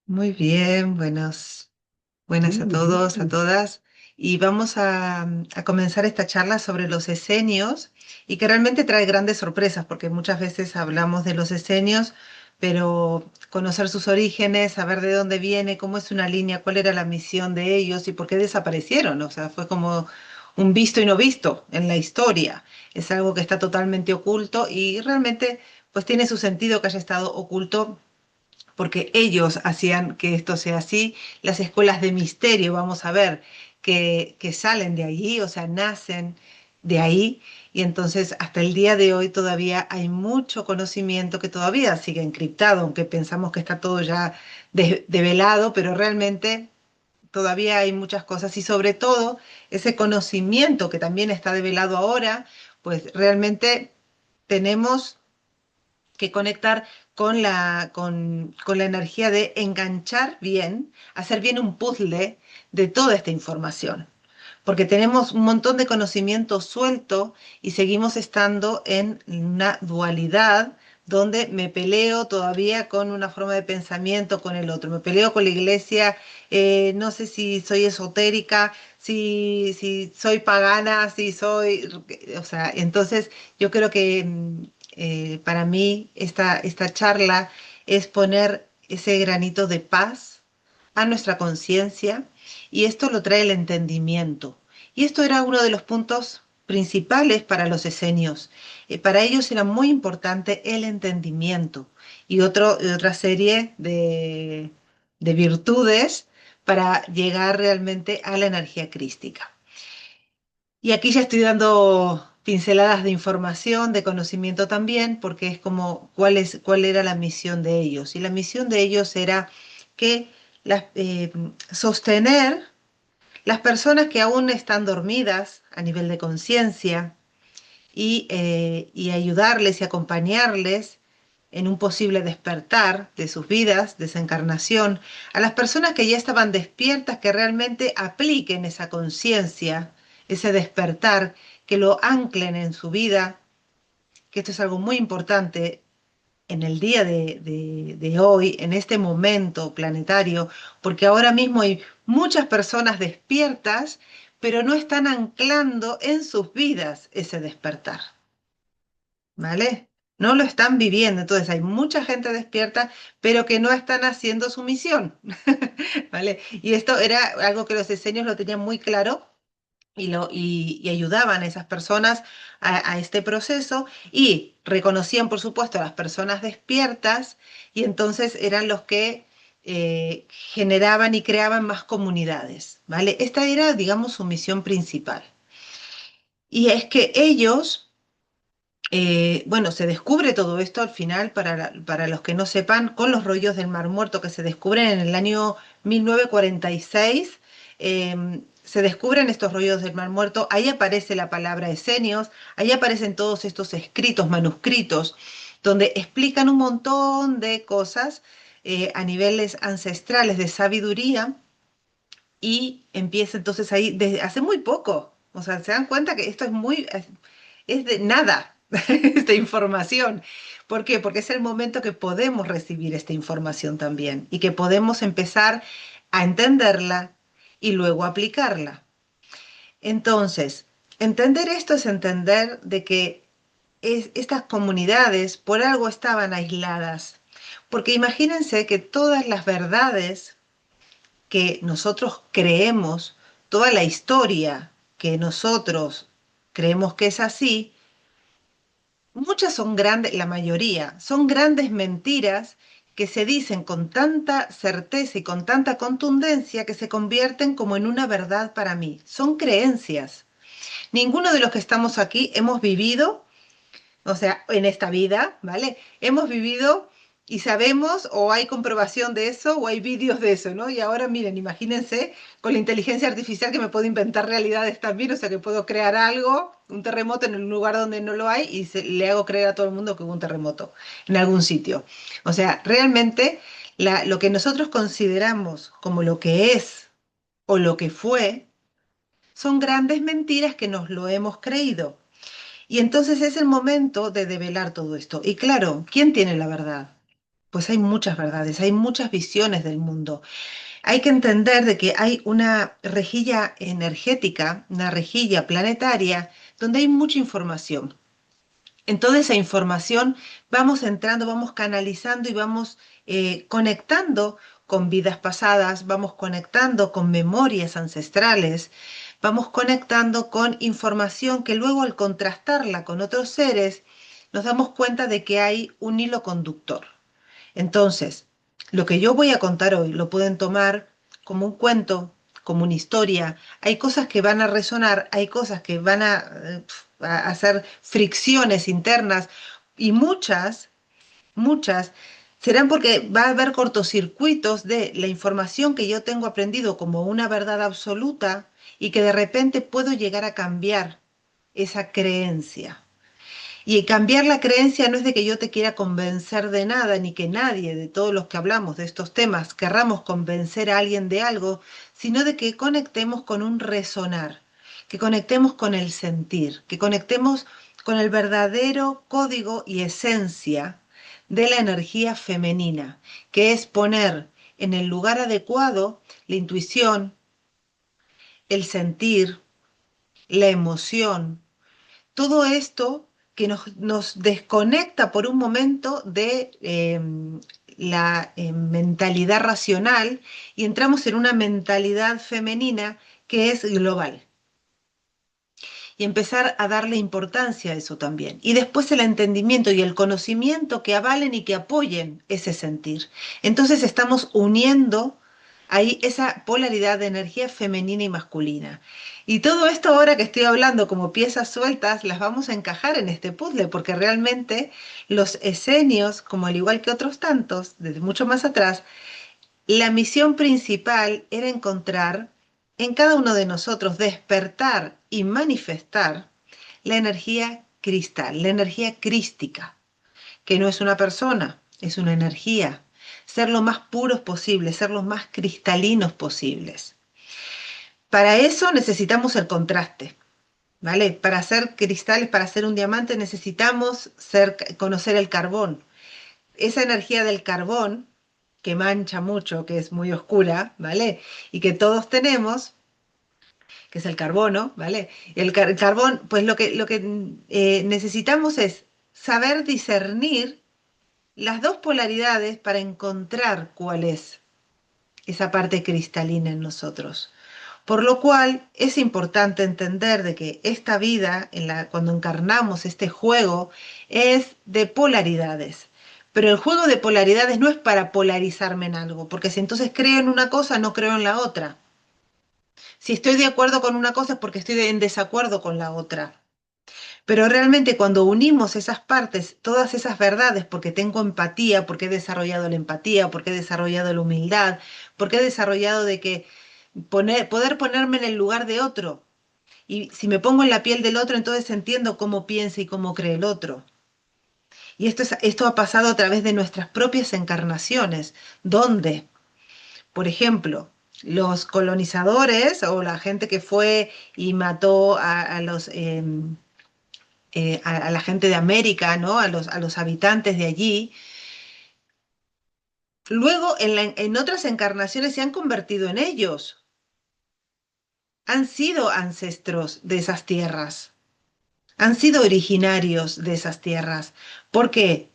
Muy bien, buenas a todos, a todas. Y vamos a comenzar esta charla sobre los esenios y que realmente trae grandes sorpresas porque muchas veces hablamos de los esenios, pero conocer sus orígenes, saber de dónde viene, cómo es una línea, cuál era la misión de ellos y por qué desaparecieron. O sea, fue como un visto y no visto en la historia. Es algo que está totalmente oculto y realmente pues tiene su sentido que haya estado oculto porque ellos hacían que esto sea así. Las escuelas de misterio, vamos a ver, que salen de allí, o sea, nacen de ahí, y entonces hasta el día de hoy todavía hay mucho conocimiento que todavía sigue encriptado, aunque pensamos que está todo ya develado, pero realmente todavía hay muchas cosas y sobre todo ese conocimiento que también está develado ahora, pues realmente tenemos que conectar con la energía de enganchar bien, hacer bien un puzzle de toda esta información. Porque tenemos un montón de conocimiento suelto y seguimos estando en una dualidad donde me peleo todavía con una forma de pensamiento con el otro. Me peleo con la iglesia, no sé si soy esotérica, si soy pagana, si soy... O sea, entonces yo creo que para mí esta charla es poner ese granito de paz a nuestra conciencia y esto lo trae el entendimiento. Y esto era uno de los puntos principales para los esenios. Para ellos era muy importante el entendimiento y otra serie de virtudes para llegar realmente a la energía crística. Y aquí ya estoy dando pinceladas de información, de conocimiento también, porque es como cuál era la misión de ellos. Y la misión de ellos era que sostener las personas que aún están dormidas a nivel de conciencia y ayudarles y acompañarles en un posible despertar de sus vidas, desencarnación, a las personas que ya estaban despiertas, que realmente apliquen esa conciencia, ese despertar, que lo anclen en su vida, que esto es algo muy importante en el día de hoy, en este momento planetario, porque ahora mismo hay muchas personas despiertas, pero no están anclando en sus vidas ese despertar. ¿Vale? No lo están viviendo. Entonces hay mucha gente despierta, pero que no están haciendo su misión. ¿Vale? Y esto era algo que los esenios lo tenían muy claro y ayudaban a esas personas a este proceso y reconocían, por supuesto, a las personas despiertas y entonces eran los que generaban y creaban más comunidades. ¿Vale? Esta era, digamos, su misión principal. Y es que ellos bueno, se descubre todo esto al final, para los que no sepan, con los rollos del Mar Muerto que se descubren en el año 1946. Se descubren estos rollos del Mar Muerto, ahí aparece la palabra esenios, ahí aparecen todos estos escritos, manuscritos, donde explican un montón de cosas a niveles ancestrales de sabiduría y empieza entonces ahí desde hace muy poco. O sea, se dan cuenta que esto es de nada, esta información. ¿Por qué? Porque es el momento que podemos recibir esta información también y que podemos empezar a entenderla y luego aplicarla. Entonces, entender esto es entender de que estas comunidades por algo estaban aisladas. Porque imagínense que todas las verdades que nosotros creemos, toda la historia que nosotros creemos que es así, muchas son grandes, la mayoría, son grandes mentiras que se dicen con tanta certeza y con tanta contundencia que se convierten como en una verdad para mí. Son creencias. Ninguno de los que estamos aquí hemos vivido, o sea, en esta vida, ¿vale? Hemos vivido y sabemos o hay comprobación de eso o hay vídeos de eso, ¿no? Y ahora miren, imagínense con la inteligencia artificial que me puedo inventar realidades también, o sea, que puedo crear algo, un terremoto en un lugar donde no lo hay y le hago creer a todo el mundo que hubo un terremoto en algún sitio. O sea, realmente lo que nosotros consideramos como lo que es o lo que fue son grandes mentiras que nos lo hemos creído. Y entonces es el momento de develar todo esto. Y claro, ¿quién tiene la verdad? Pues hay muchas verdades, hay muchas visiones del mundo. Hay que entender de que hay una rejilla energética, una rejilla planetaria, donde hay mucha información. En toda esa información vamos entrando, vamos canalizando y vamos conectando con vidas pasadas, vamos conectando con memorias ancestrales, vamos conectando con información que luego al contrastarla con otros seres nos damos cuenta de que hay un hilo conductor. Entonces, lo que yo voy a contar hoy lo pueden tomar como un cuento, como una historia. Hay cosas que van a resonar, hay cosas que van a hacer fricciones internas y muchas serán porque va a haber cortocircuitos de la información que yo tengo aprendido como una verdad absoluta y que de repente puedo llegar a cambiar esa creencia. Y cambiar la creencia no es de que yo te quiera convencer de nada, ni que nadie de todos los que hablamos de estos temas querramos convencer a alguien de algo, sino de que conectemos con un resonar, que conectemos con el sentir, que conectemos con el verdadero código y esencia de la energía femenina, que es poner en el lugar adecuado la intuición, el sentir, la emoción, todo esto que nos desconecta por un momento de la mentalidad racional y entramos en una mentalidad femenina que es global. Y empezar a darle importancia a eso también. Y después el entendimiento y el conocimiento que avalen y que apoyen ese sentir. Entonces estamos uniendo ahí esa polaridad de energía femenina y masculina. Y todo esto ahora que estoy hablando como piezas sueltas, las vamos a encajar en este puzzle, porque realmente los esenios, como al igual que otros tantos, desde mucho más atrás, la misión principal era encontrar en cada uno de nosotros, despertar y manifestar la energía cristal, la energía crística, que no es una persona, es una energía. Ser lo más puros posible, ser los más cristalinos posibles. Para eso necesitamos el contraste, ¿vale? Para hacer cristales, para hacer un diamante necesitamos conocer el carbón. Esa energía del carbón que mancha mucho, que es muy oscura, ¿vale? Y que todos tenemos, que es el carbono, ¿vale? El carbón, pues lo que necesitamos es saber discernir las dos polaridades para encontrar cuál es esa parte cristalina en nosotros. Por lo cual es importante entender de que esta vida, cuando encarnamos este juego, es de polaridades. Pero el juego de polaridades no es para polarizarme en algo, porque si entonces creo en una cosa, no creo en la otra. Si estoy de acuerdo con una cosa es porque estoy en desacuerdo con la otra. Pero realmente cuando unimos esas partes, todas esas verdades, porque tengo empatía, porque he desarrollado la empatía, porque he desarrollado la humildad, porque he desarrollado de que poder ponerme en el lugar de otro. Y si me pongo en la piel del otro, entonces entiendo cómo piensa y cómo cree el otro. Y esto ha pasado a través de nuestras propias encarnaciones, donde, por ejemplo, los colonizadores o la gente que fue y mató a la gente de América, ¿no? A los habitantes de allí, luego en otras encarnaciones se han convertido en ellos, han sido ancestros de esas tierras, han sido originarios de esas tierras. ¿Por qué?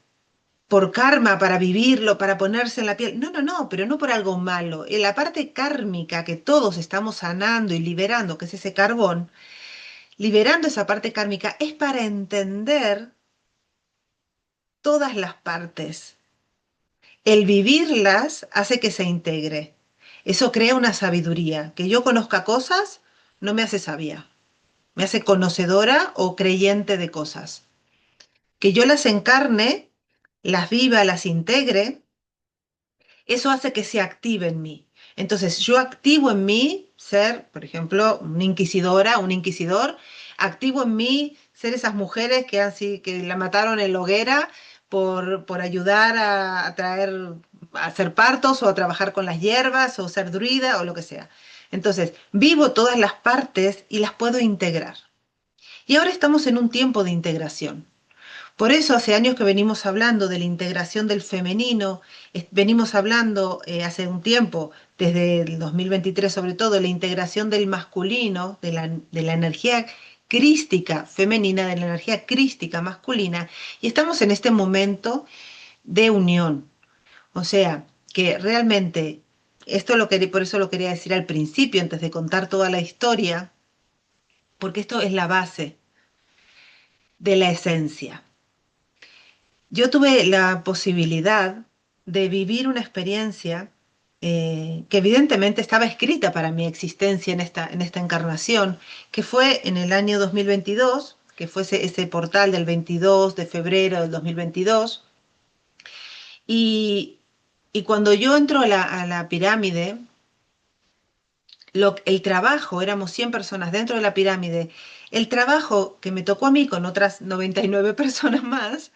Por karma, para vivirlo, para ponerse en la piel. No, no, no, pero no por algo malo. En la parte kármica que todos estamos sanando y liberando, que es ese carbón, liberando esa parte kármica, es para entender todas las partes. El vivirlas hace que se integre. Eso crea una sabiduría. Que yo conozca cosas no me hace sabia, me hace conocedora o creyente de cosas. Que yo las encarne, las viva, las integre, eso hace que se active en mí. Entonces, yo activo en mí ser, por ejemplo, una inquisidora, un inquisidor, activo en mí ser esas mujeres que la mataron en la hoguera por ayudar a traer, a hacer partos o a trabajar con las hierbas o ser druida o lo que sea. Entonces, vivo todas las partes y las puedo integrar. Y ahora estamos en un tiempo de integración. Por eso hace años que venimos hablando de la integración del femenino, venimos hablando hace un tiempo, desde el 2023 sobre todo, de la integración del masculino, de la energía crística femenina, de la energía crística masculina, y estamos en este momento de unión. O sea, que realmente, por eso lo quería decir al principio, antes de contar toda la historia, porque esto es la base de la esencia. Yo tuve la posibilidad de vivir una experiencia que evidentemente estaba escrita para mi existencia en esta encarnación, que fue en el año 2022, que fue ese portal del 22 de febrero del 2022. Y, y cuando yo entro a la pirámide, el trabajo, éramos 100 personas dentro de la pirámide, el trabajo que me tocó a mí con otras 99 personas más,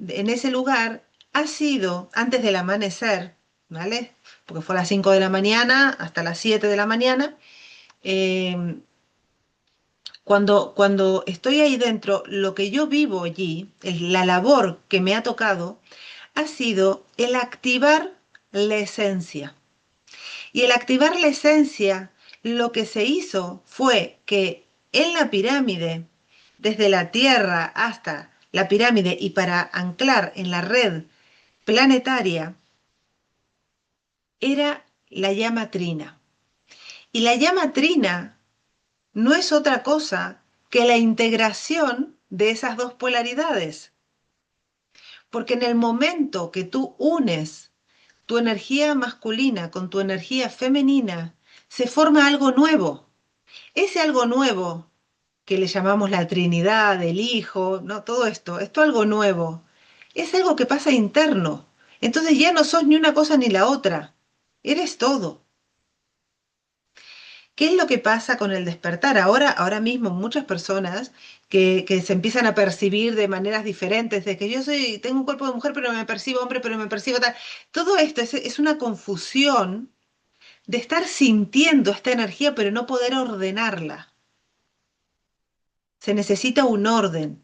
en ese lugar ha sido antes del amanecer, ¿vale? Porque fue a las 5 de la mañana hasta las 7 de la mañana. eh, cuando estoy ahí dentro, lo que yo vivo allí, la labor que me ha tocado, ha sido el activar la esencia. Y el activar la esencia, lo que se hizo fue que en la pirámide, desde la Tierra hasta la pirámide y para anclar en la red planetaria, era la llama trina. Y la llama trina no es otra cosa que la integración de esas dos polaridades. Porque en el momento que tú unes tu energía masculina con tu energía femenina, se forma algo nuevo. Ese algo nuevo que le llamamos la Trinidad, el Hijo, ¿no? Todo esto algo nuevo, es algo que pasa interno. Entonces ya no sos ni una cosa ni la otra, eres todo. ¿Qué es lo que pasa con el despertar? Ahora mismo muchas personas que se empiezan a percibir de maneras diferentes, de que tengo un cuerpo de mujer, pero me percibo hombre, pero me percibo tal. Todo esto es una confusión de estar sintiendo esta energía, pero no poder ordenarla. Se necesita un orden.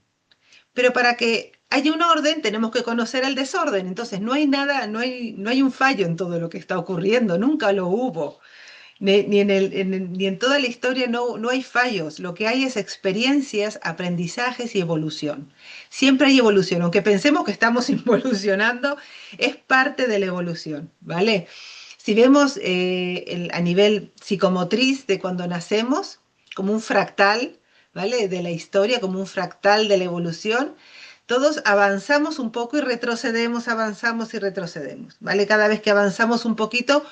Pero para que haya un orden tenemos que conocer el desorden. Entonces no hay nada, no hay un fallo en todo lo que está ocurriendo, nunca lo hubo. Ni en toda la historia no hay fallos. Lo que hay es experiencias, aprendizajes y evolución. Siempre hay evolución. Aunque pensemos que estamos involucionando, es parte de la evolución, ¿vale? Si vemos a nivel psicomotriz de cuando nacemos, como un fractal, ¿vale? De la historia, como un fractal de la evolución, todos avanzamos un poco y retrocedemos, avanzamos y retrocedemos, ¿vale? Cada vez que avanzamos un poquito,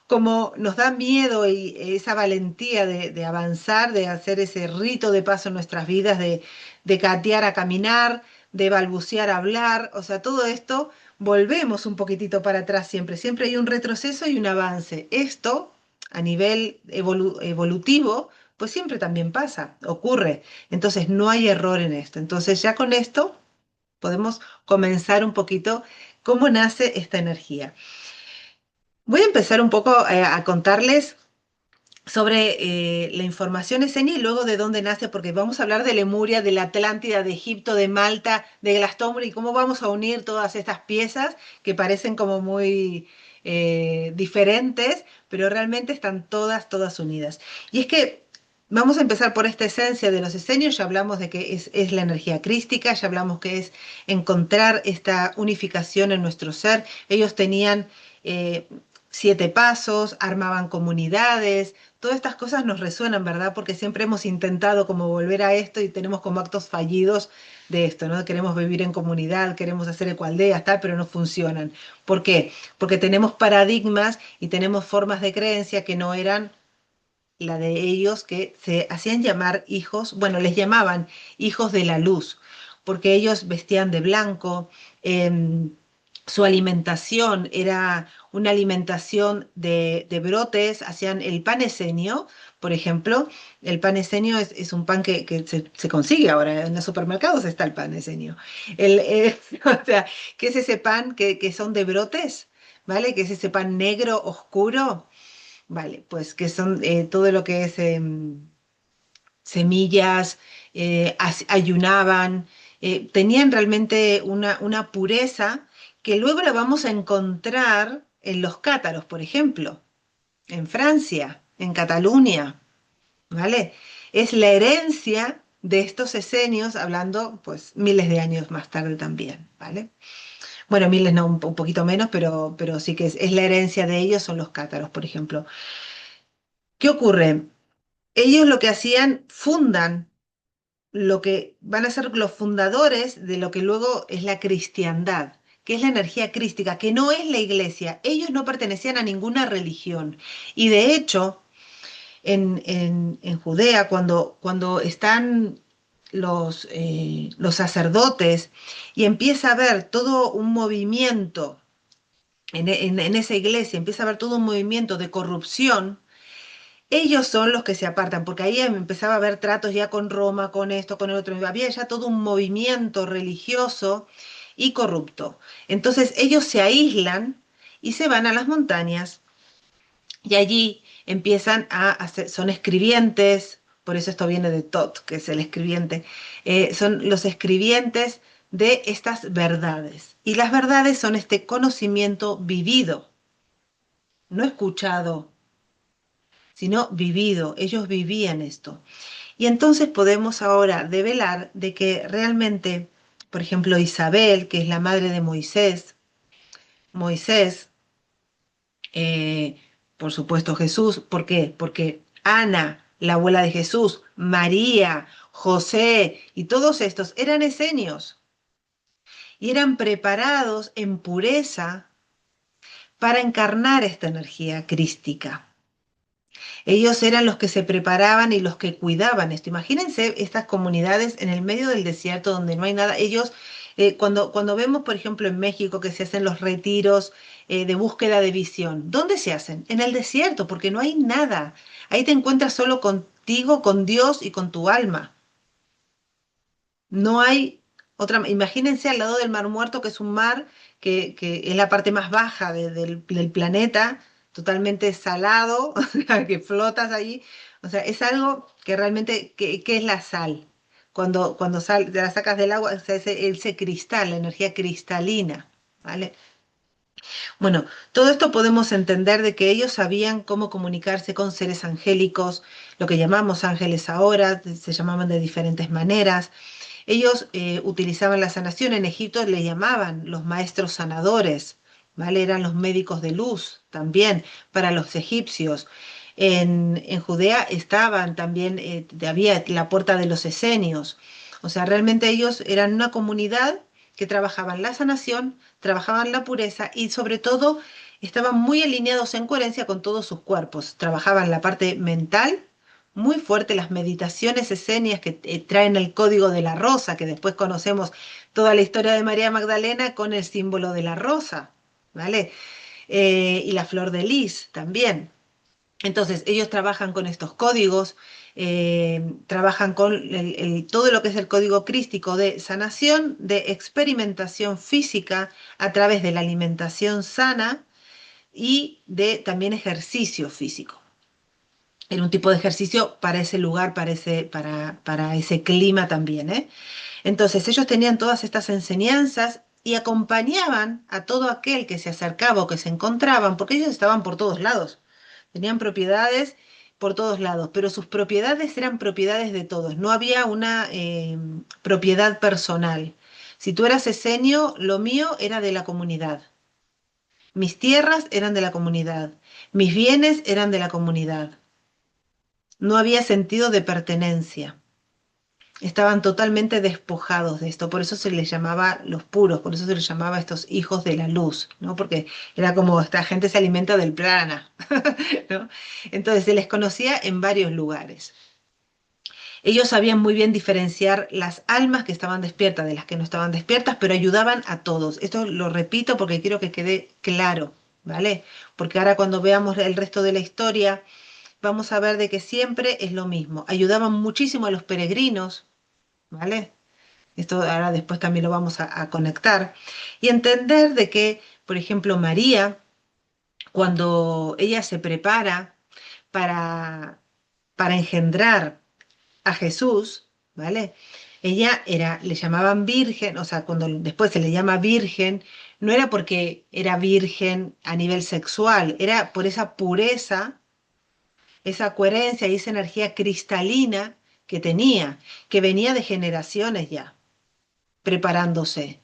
como nos da miedo y esa valentía de avanzar, de hacer ese rito de paso en nuestras vidas, de gatear a caminar, de balbucear a hablar, o sea, todo esto, volvemos un poquitito para atrás siempre. Siempre hay un retroceso y un avance. Esto, a nivel evolutivo, pues siempre también pasa, ocurre. Entonces, no hay error en esto. Entonces, ya con esto podemos comenzar un poquito cómo nace esta energía. Voy a empezar un poco a contarles sobre la información esenia y luego de dónde nace, porque vamos a hablar de Lemuria, de la Atlántida, de Egipto, de Malta, de Glastonbury, y cómo vamos a unir todas estas piezas que parecen como muy diferentes, pero realmente están todas unidas. Y es que vamos a empezar por esta esencia de los esenios, ya hablamos de que es la energía crística, ya hablamos que es encontrar esta unificación en nuestro ser. Ellos tenían 7 pasos, armaban comunidades, todas estas cosas nos resuenan, ¿verdad? Porque siempre hemos intentado como volver a esto y tenemos como actos fallidos de esto, ¿no? Queremos vivir en comunidad, queremos hacer ecoaldeas, tal, pero no funcionan. ¿Por qué? Porque tenemos paradigmas y tenemos formas de creencia que no eran la de ellos, que se hacían llamar hijos, bueno, les llamaban hijos de la luz, porque ellos vestían de blanco, su alimentación era una alimentación de brotes, hacían el pan esenio, por ejemplo. El pan esenio es un pan que se consigue ahora, en los supermercados está el pan esenio. O sea, ¿qué es ese pan que son de brotes? ¿Vale? ¿Qué es ese pan negro oscuro? Vale, pues que son todo lo que es semillas, ayunaban, tenían realmente una pureza que luego la vamos a encontrar en los cátaros, por ejemplo, en Francia, en Cataluña, ¿vale? Es la herencia de estos esenios, hablando pues miles de años más tarde también, ¿vale? Bueno, miles no, un poquito menos, pero sí que es la herencia de ellos, son los cátaros, por ejemplo. ¿Qué ocurre? Ellos lo que hacían, fundan lo que van a ser los fundadores de lo que luego es la cristiandad, que es la energía crística, que no es la iglesia. Ellos no pertenecían a ninguna religión. Y de hecho, en Judea, cuando están los sacerdotes y empieza a haber todo un movimiento en esa iglesia, empieza a haber todo un movimiento de corrupción, ellos son los que se apartan, porque ahí empezaba a haber tratos ya con Roma, con esto, con el otro. Había ya todo un movimiento religioso y corrupto. Entonces ellos se aíslan y se van a las montañas y allí empiezan a hacer, son escribientes, por eso esto viene de Tot, que es el escribiente, son los escribientes de estas verdades. Y las verdades son este conocimiento vivido, no escuchado, sino vivido. Ellos vivían esto. Y entonces podemos ahora develar de que realmente, por ejemplo, Isabel, que es la madre de Moisés, Moisés, eh, por supuesto Jesús, ¿por qué? Porque Ana, la abuela de Jesús, María, José y todos estos eran esenios y eran preparados en pureza para encarnar esta energía crística. Ellos eran los que se preparaban y los que cuidaban esto. Imagínense estas comunidades en el medio del desierto donde no hay nada. Ellos, cuando vemos, por ejemplo, en México que se hacen los retiros de búsqueda de visión, ¿dónde se hacen? En el desierto, porque no hay nada. Ahí te encuentras solo contigo, con Dios y con tu alma. No hay otra. Imagínense al lado del Mar Muerto, que es un mar que es la parte más baja del planeta, totalmente salado, o sea, que flotas allí. O sea, es algo que realmente, que es la sal. Cuando te la sacas del agua, o sea, ese cristal, la energía cristalina, ¿vale? Bueno, todo esto podemos entender de que ellos sabían cómo comunicarse con seres angélicos, lo que llamamos ángeles ahora, se llamaban de diferentes maneras. Ellos utilizaban la sanación, en Egipto le llamaban los maestros sanadores, ¿vale? Eran los médicos de luz también para los egipcios. En Judea estaban también, había la puerta de los esenios. O sea, realmente ellos eran una comunidad que trabajaban la sanación, trabajaban la pureza y sobre todo estaban muy alineados en coherencia con todos sus cuerpos. Trabajaban la parte mental muy fuerte, las meditaciones escénicas que traen el código de la rosa, que después conocemos toda la historia de María Magdalena con el símbolo de la rosa, ¿vale? Y la flor de lis también. Entonces, ellos trabajan con estos códigos, trabajan con todo lo que es el código crístico de sanación, de experimentación física a través de la alimentación sana y de también ejercicio físico. Era un tipo de ejercicio para ese lugar, para ese clima también, ¿eh? Entonces, ellos tenían todas estas enseñanzas y acompañaban a todo aquel que se acercaba o que se encontraban, porque ellos estaban por todos lados. Tenían propiedades por todos lados, pero sus propiedades eran propiedades de todos. No había una propiedad personal. Si tú eras esenio, lo mío era de la comunidad. Mis tierras eran de la comunidad. Mis bienes eran de la comunidad. No había sentido de pertenencia. Estaban totalmente despojados de esto, por eso se les llamaba los puros, por eso se les llamaba estos hijos de la luz, ¿no? Porque era como esta gente se alimenta del prana, ¿no? Entonces se les conocía en varios lugares. Ellos sabían muy bien diferenciar las almas que estaban despiertas de las que no estaban despiertas, pero ayudaban a todos. Esto lo repito porque quiero que quede claro, ¿vale? Porque ahora cuando veamos el resto de la historia, vamos a ver de que siempre es lo mismo. Ayudaban muchísimo a los peregrinos, ¿vale? Esto ahora después también lo vamos a conectar. Y entender de que, por ejemplo, María, cuando ella se prepara para, para engendrar a Jesús, ¿vale? Ella era, le llamaban virgen, o sea, cuando después se le llama virgen, no era porque era virgen a nivel sexual, era por esa pureza, esa coherencia y esa energía cristalina que tenía, que venía de generaciones ya, preparándose.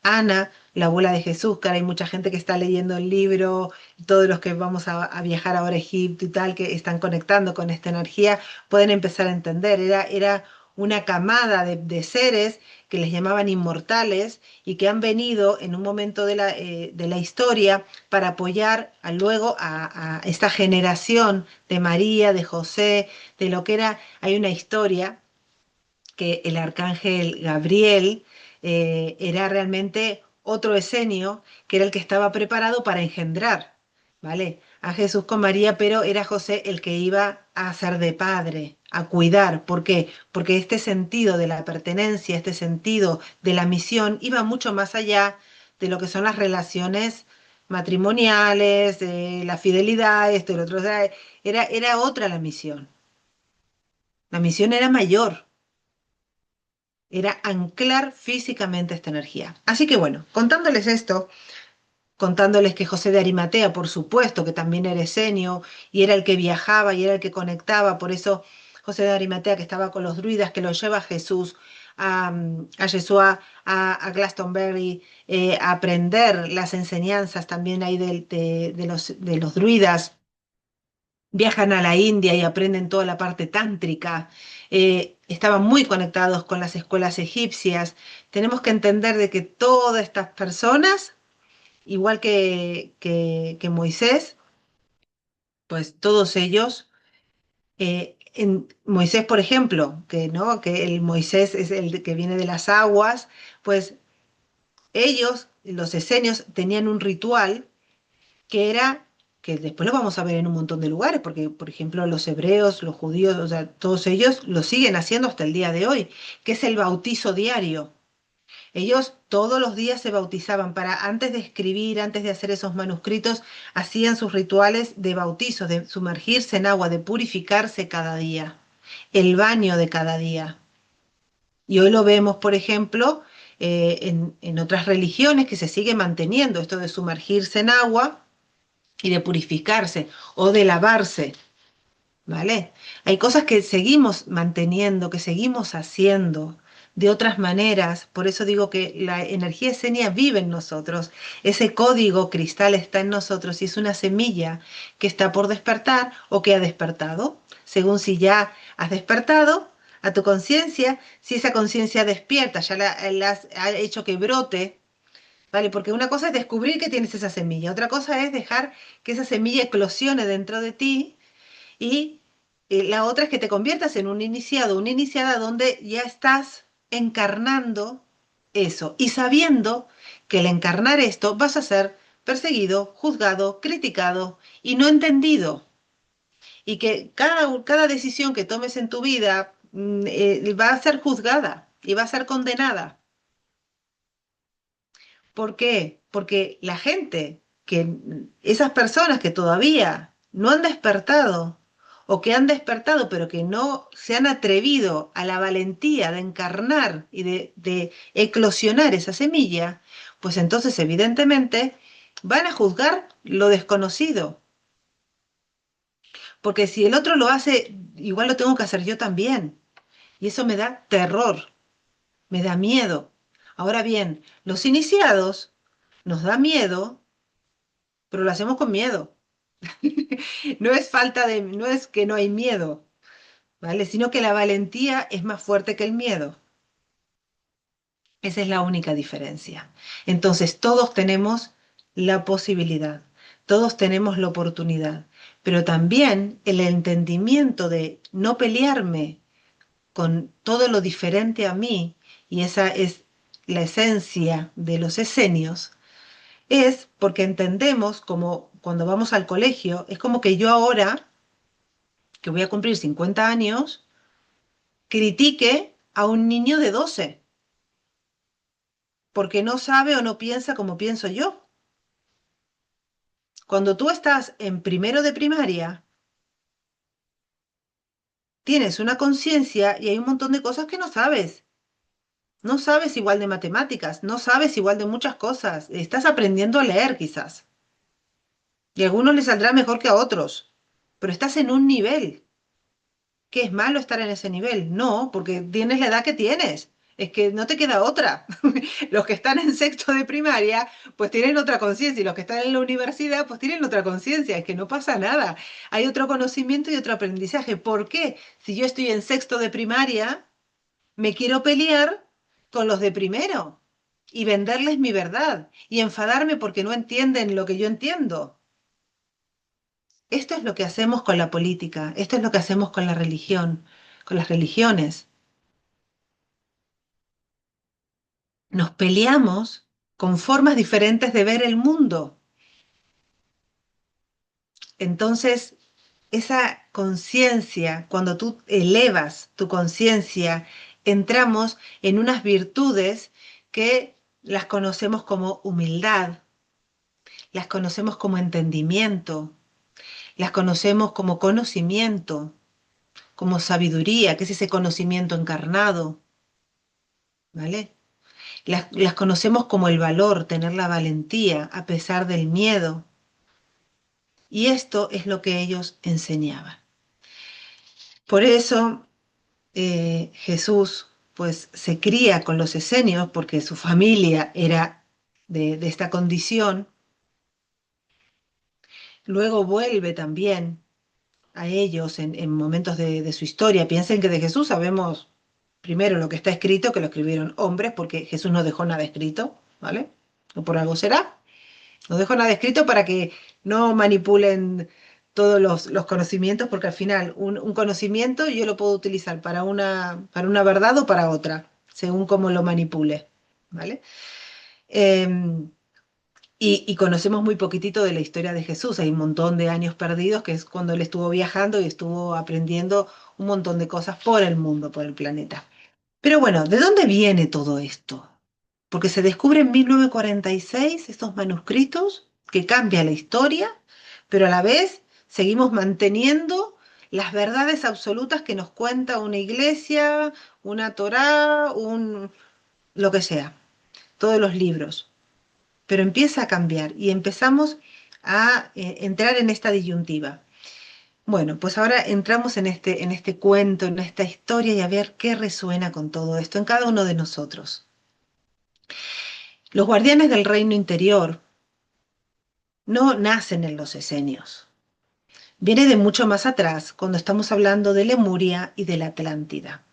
Ana, la abuela de Jesús, que ahora hay mucha gente que está leyendo el libro, todos los que vamos a viajar ahora a Egipto y tal, que están conectando con esta energía, pueden empezar a entender. Era una camada de seres que les llamaban inmortales y que han venido en un momento de la historia para apoyar luego a esta generación de María, de José, de lo que era, hay una historia que el arcángel Gabriel era realmente otro esenio, que era el que estaba preparado para engendrar, ¿vale? A Jesús con María, pero era José el que iba a ser de padre, a cuidar. ¿Por qué? Porque este sentido de la pertenencia, este sentido de la misión, iba mucho más allá de lo que son las relaciones matrimoniales, la fidelidad, esto y lo otro. O sea, era otra la misión. La misión era mayor. Era anclar físicamente esta energía. Así que bueno, contándoles esto, contándoles que José de Arimatea, por supuesto, que también era esenio, y era el que viajaba y era el que conectaba, por eso José de Arimatea, que estaba con los druidas, que lo lleva a Jesús, a Yeshua, a Glastonbury, a aprender las enseñanzas también ahí de los druidas, viajan a la India y aprenden toda la parte tántrica, estaban muy conectados con las escuelas egipcias. Tenemos que entender de que todas estas personas, igual que Moisés, pues todos ellos, en Moisés, por ejemplo, que, ¿no? que el Moisés es el que viene de las aguas, pues ellos, los esenios, tenían un ritual que era, que después lo vamos a ver en un montón de lugares, porque por ejemplo los hebreos, los judíos, o sea, todos ellos lo siguen haciendo hasta el día de hoy, que es el bautizo diario. Ellos todos los días se bautizaban para, antes de escribir, antes de hacer esos manuscritos, hacían sus rituales de bautizo, de sumergirse en agua, de purificarse cada día, el baño de cada día. Y hoy lo vemos, por ejemplo, en otras religiones que se sigue manteniendo esto de sumergirse en agua y de purificarse o de lavarse, ¿vale? Hay cosas que seguimos manteniendo, que seguimos haciendo de otras maneras, por eso digo que la energía esenia vive en nosotros, ese código cristal está en nosotros y es una semilla que está por despertar o que ha despertado, según si ya has despertado a tu conciencia, si esa conciencia despierta, ya la has ha hecho que brote. ¿Vale? Porque una cosa es descubrir que tienes esa semilla, otra cosa es dejar que esa semilla eclosione dentro de ti y la otra es que te conviertas en un iniciado, una iniciada donde ya estás encarnando eso y sabiendo que al encarnar esto vas a ser perseguido, juzgado, criticado y no entendido. Y que cada decisión que tomes en tu vida va a ser juzgada y va a ser condenada. ¿Por qué? Porque la gente, esas personas que todavía no han despertado o que han despertado pero que no se han atrevido a la valentía de encarnar y de eclosionar esa semilla, pues entonces evidentemente van a juzgar lo desconocido. Porque si el otro lo hace, igual lo tengo que hacer yo también. Y eso me da terror, me da miedo. Ahora bien, los iniciados nos da miedo, pero lo hacemos con miedo. No es falta de, no es que no hay miedo, ¿vale? Sino que la valentía es más fuerte que el miedo. Esa es la única diferencia. Entonces, todos tenemos la posibilidad, todos tenemos la oportunidad, pero también el entendimiento de no pelearme con todo lo diferente a mí, y esa es la esencia de los esenios, es porque entendemos como cuando vamos al colegio, es como que yo ahora, que voy a cumplir 50 años, critique a un niño de 12 porque no sabe o no piensa como pienso yo. Cuando tú estás en primero de primaria, tienes una conciencia y hay un montón de cosas que no sabes. No sabes igual de matemáticas, no sabes igual de muchas cosas. Estás aprendiendo a leer quizás. Y a algunos les saldrá mejor que a otros. Pero estás en un nivel. ¿Qué es malo estar en ese nivel? No, porque tienes la edad que tienes. Es que no te queda otra. Los que están en sexto de primaria, pues tienen otra conciencia, y los que están en la universidad, pues tienen otra conciencia. Es que no pasa nada. Hay otro conocimiento y otro aprendizaje. ¿Por qué? Si yo estoy en sexto de primaria, me quiero pelear con los de primero y venderles mi verdad y enfadarme porque no entienden lo que yo entiendo. Esto es lo que hacemos con la política, esto es lo que hacemos con la religión, con las religiones. Nos peleamos con formas diferentes de ver el mundo. Entonces, esa conciencia, cuando tú elevas tu conciencia, entramos en unas virtudes que las conocemos como humildad, las conocemos como entendimiento, las conocemos como conocimiento, como sabiduría, que es ese conocimiento encarnado, ¿vale? Las conocemos como el valor, tener la valentía a pesar del miedo. Y esto es lo que ellos enseñaban. Por eso Jesús pues se cría con los esenios porque su familia era de esta condición. Luego vuelve también a ellos en momentos de su historia. Piensen que de Jesús sabemos primero lo que está escrito, que lo escribieron hombres, porque Jesús no dejó nada escrito, ¿vale? O por algo será. No dejó nada escrito para que no manipulen todos los conocimientos, porque al final un conocimiento yo lo puedo utilizar para una verdad o para otra, según cómo lo manipule, ¿vale? Em, y conocemos muy poquitito de la historia de Jesús. Hay un montón de años perdidos, que es cuando él estuvo viajando y estuvo aprendiendo un montón de cosas por el mundo, por el planeta. Pero bueno, ¿de dónde viene todo esto? Porque se descubre en 1946 estos manuscritos que cambian la historia, pero a la vez seguimos manteniendo las verdades absolutas que nos cuenta una iglesia, una Torá, lo que sea, todos los libros. Pero empieza a cambiar y empezamos a entrar en esta disyuntiva. Bueno, pues ahora entramos en este cuento, en esta historia y a ver qué resuena con todo esto en cada uno de nosotros. Los guardianes del reino interior no nacen en los esenios. Viene de mucho más atrás, cuando estamos hablando de Lemuria y de la Atlántida.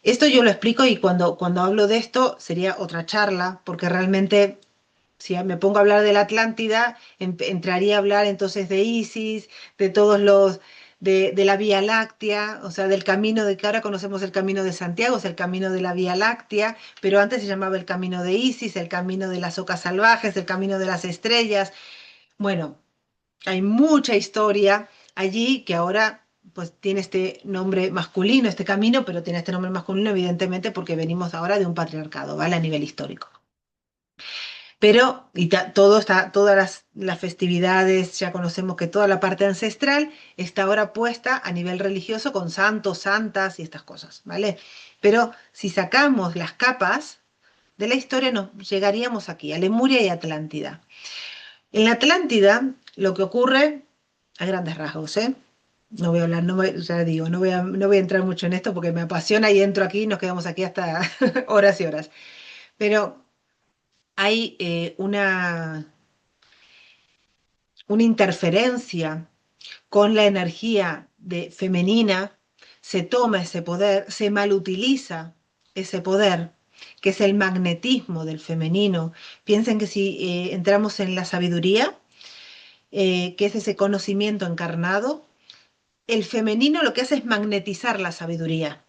Esto yo lo explico y cuando hablo de esto sería otra charla, porque realmente si me pongo a hablar de la Atlántida, entraría a hablar entonces de Isis, de todos de la Vía Láctea, o sea, del camino de que ahora conocemos el camino de Santiago, es el camino de la Vía Láctea, pero antes se llamaba el camino de Isis, el camino de las ocas salvajes, el camino de las estrellas. Bueno, hay mucha historia allí que ahora pues tiene este nombre masculino, este camino, pero tiene este nombre masculino evidentemente porque venimos ahora de un patriarcado, ¿vale? A nivel histórico. Pero todo está, todas las festividades, ya conocemos que toda la parte ancestral está ahora puesta a nivel religioso con santos, santas y estas cosas, ¿vale? Pero si sacamos las capas de la historia, nos llegaríamos aquí, a Lemuria y Atlántida. En la Atlántida, lo que ocurre, a grandes rasgos, ¿eh? No voy a hablar, ya digo, no voy a entrar mucho en esto porque me apasiona y entro aquí y nos quedamos aquí hasta horas y horas. Pero hay una interferencia con la energía femenina, se toma ese poder, se malutiliza ese poder, que es el magnetismo del femenino. Piensen que si entramos en la sabiduría, que es ese conocimiento encarnado, el femenino lo que hace es magnetizar la sabiduría,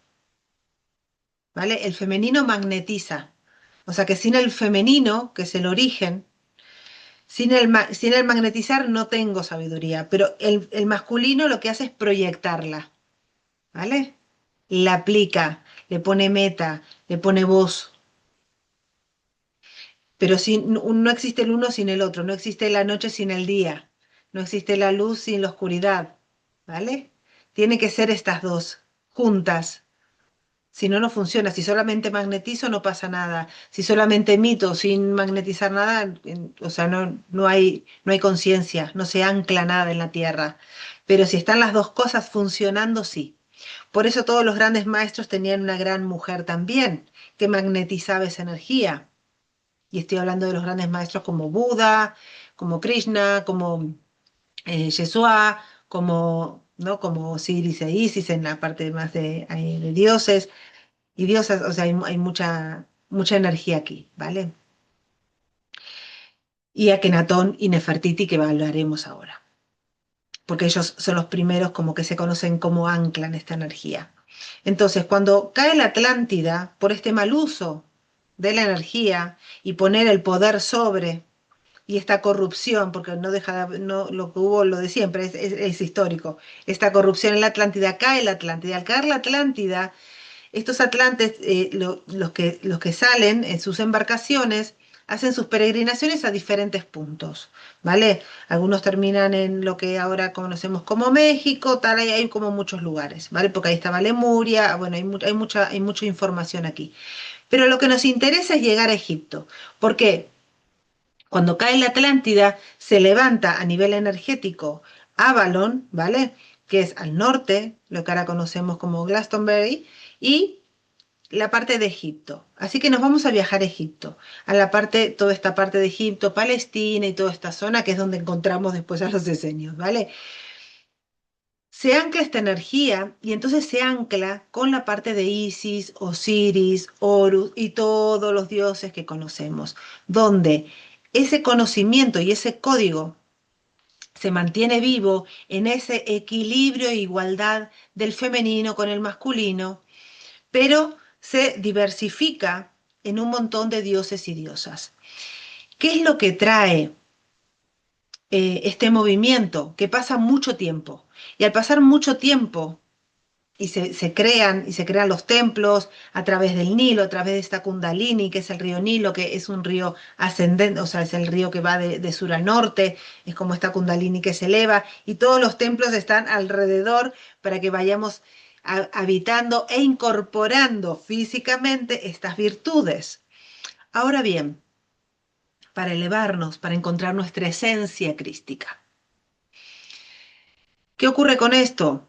¿vale? El femenino magnetiza. O sea que sin el femenino, que es el origen, sin el magnetizar no tengo sabiduría, pero el masculino lo que hace es proyectarla, ¿vale? La aplica, le pone meta, le pone voz, pero no existe el uno sin el otro, no existe la noche sin el día, no existe la luz sin la oscuridad, ¿vale? Tiene que ser estas dos. juntas. Si no, no funciona. Si solamente magnetizo, no pasa nada. Si solamente emito sin magnetizar nada, o sea, no hay conciencia, no se ancla nada en la Tierra. Pero si están las dos cosas funcionando, sí. Por eso todos los grandes maestros tenían una gran mujer también, que magnetizaba esa energía. Y estoy hablando de los grandes maestros como Buda, como Krishna, como Yeshua, como, ¿no? Como Osiris e Isis en la parte más de dioses y diosas, o sea, hay mucha energía aquí, ¿vale? Y Akenatón y Nefertiti que hablaremos ahora, porque ellos son los primeros como que se conocen como anclan esta energía. Entonces, cuando cae la Atlántida por este mal uso de la energía y poner el poder sobre y esta corrupción, porque no deja no, lo que hubo lo de siempre, es histórico, esta corrupción en la Atlántida, cae la Atlántida. Al caer la Atlántida, estos atlantes, los que salen en sus embarcaciones, hacen sus peregrinaciones a diferentes puntos, ¿vale? Algunos terminan en lo que ahora conocemos como México, tal, hay como muchos lugares, ¿vale? Porque ahí estaba Lemuria, bueno, hay mucha información aquí. Pero lo que nos interesa es llegar a Egipto. ¿Por qué? Cuando cae la Atlántida, se levanta a nivel energético Avalon, ¿vale? Que es al norte, lo que ahora conocemos como Glastonbury, y la parte de Egipto. Así que nos vamos a viajar a Egipto, a la parte, toda esta parte de Egipto, Palestina y toda esta zona que es donde encontramos después a los esenios, ¿vale? Se ancla esta energía y entonces se ancla con la parte de Isis, Osiris, Horus y todos los dioses que conocemos, donde ese conocimiento y ese código se mantiene vivo en ese equilibrio e igualdad del femenino con el masculino, pero se diversifica en un montón de dioses y diosas. ¿Qué es lo que trae este movimiento? Que pasa mucho tiempo. Y al pasar mucho tiempo, y se crean los templos a través del Nilo, a través de esta Kundalini, que es el río Nilo, que es un río ascendente, o sea, es el río que va de sur a norte, es como esta Kundalini que se eleva, y todos los templos están alrededor para que vayamos habitando e incorporando físicamente estas virtudes. Ahora bien, para elevarnos, para encontrar nuestra esencia crística. ¿Qué ocurre con esto?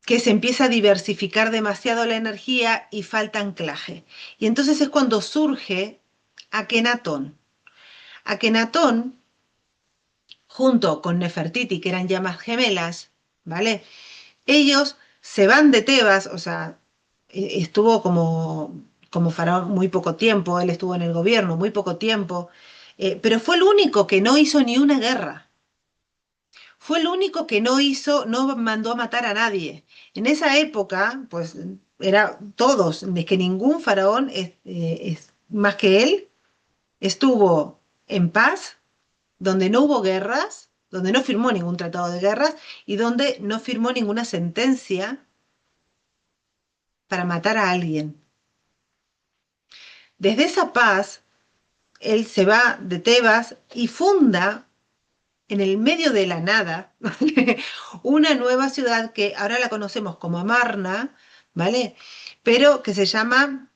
Que se empieza a diversificar demasiado la energía y falta anclaje. Y entonces es cuando surge Akenatón. Akenatón, junto con Nefertiti, que eran llamas gemelas, ¿vale? Ellos se van de Tebas, o sea, estuvo como faraón muy poco tiempo, él estuvo en el gobierno muy poco tiempo, pero fue el único que no hizo ni una guerra. Fue el único que no mandó a matar a nadie. En esa época, pues era todos, es que ningún faraón más que él estuvo en paz, donde no hubo guerras, donde no firmó ningún tratado de guerras y donde no firmó ninguna sentencia para matar a alguien. Desde esa paz, él se va de Tebas y funda en el medio de la nada, una nueva ciudad que ahora la conocemos como Amarna, ¿vale? Pero que se llama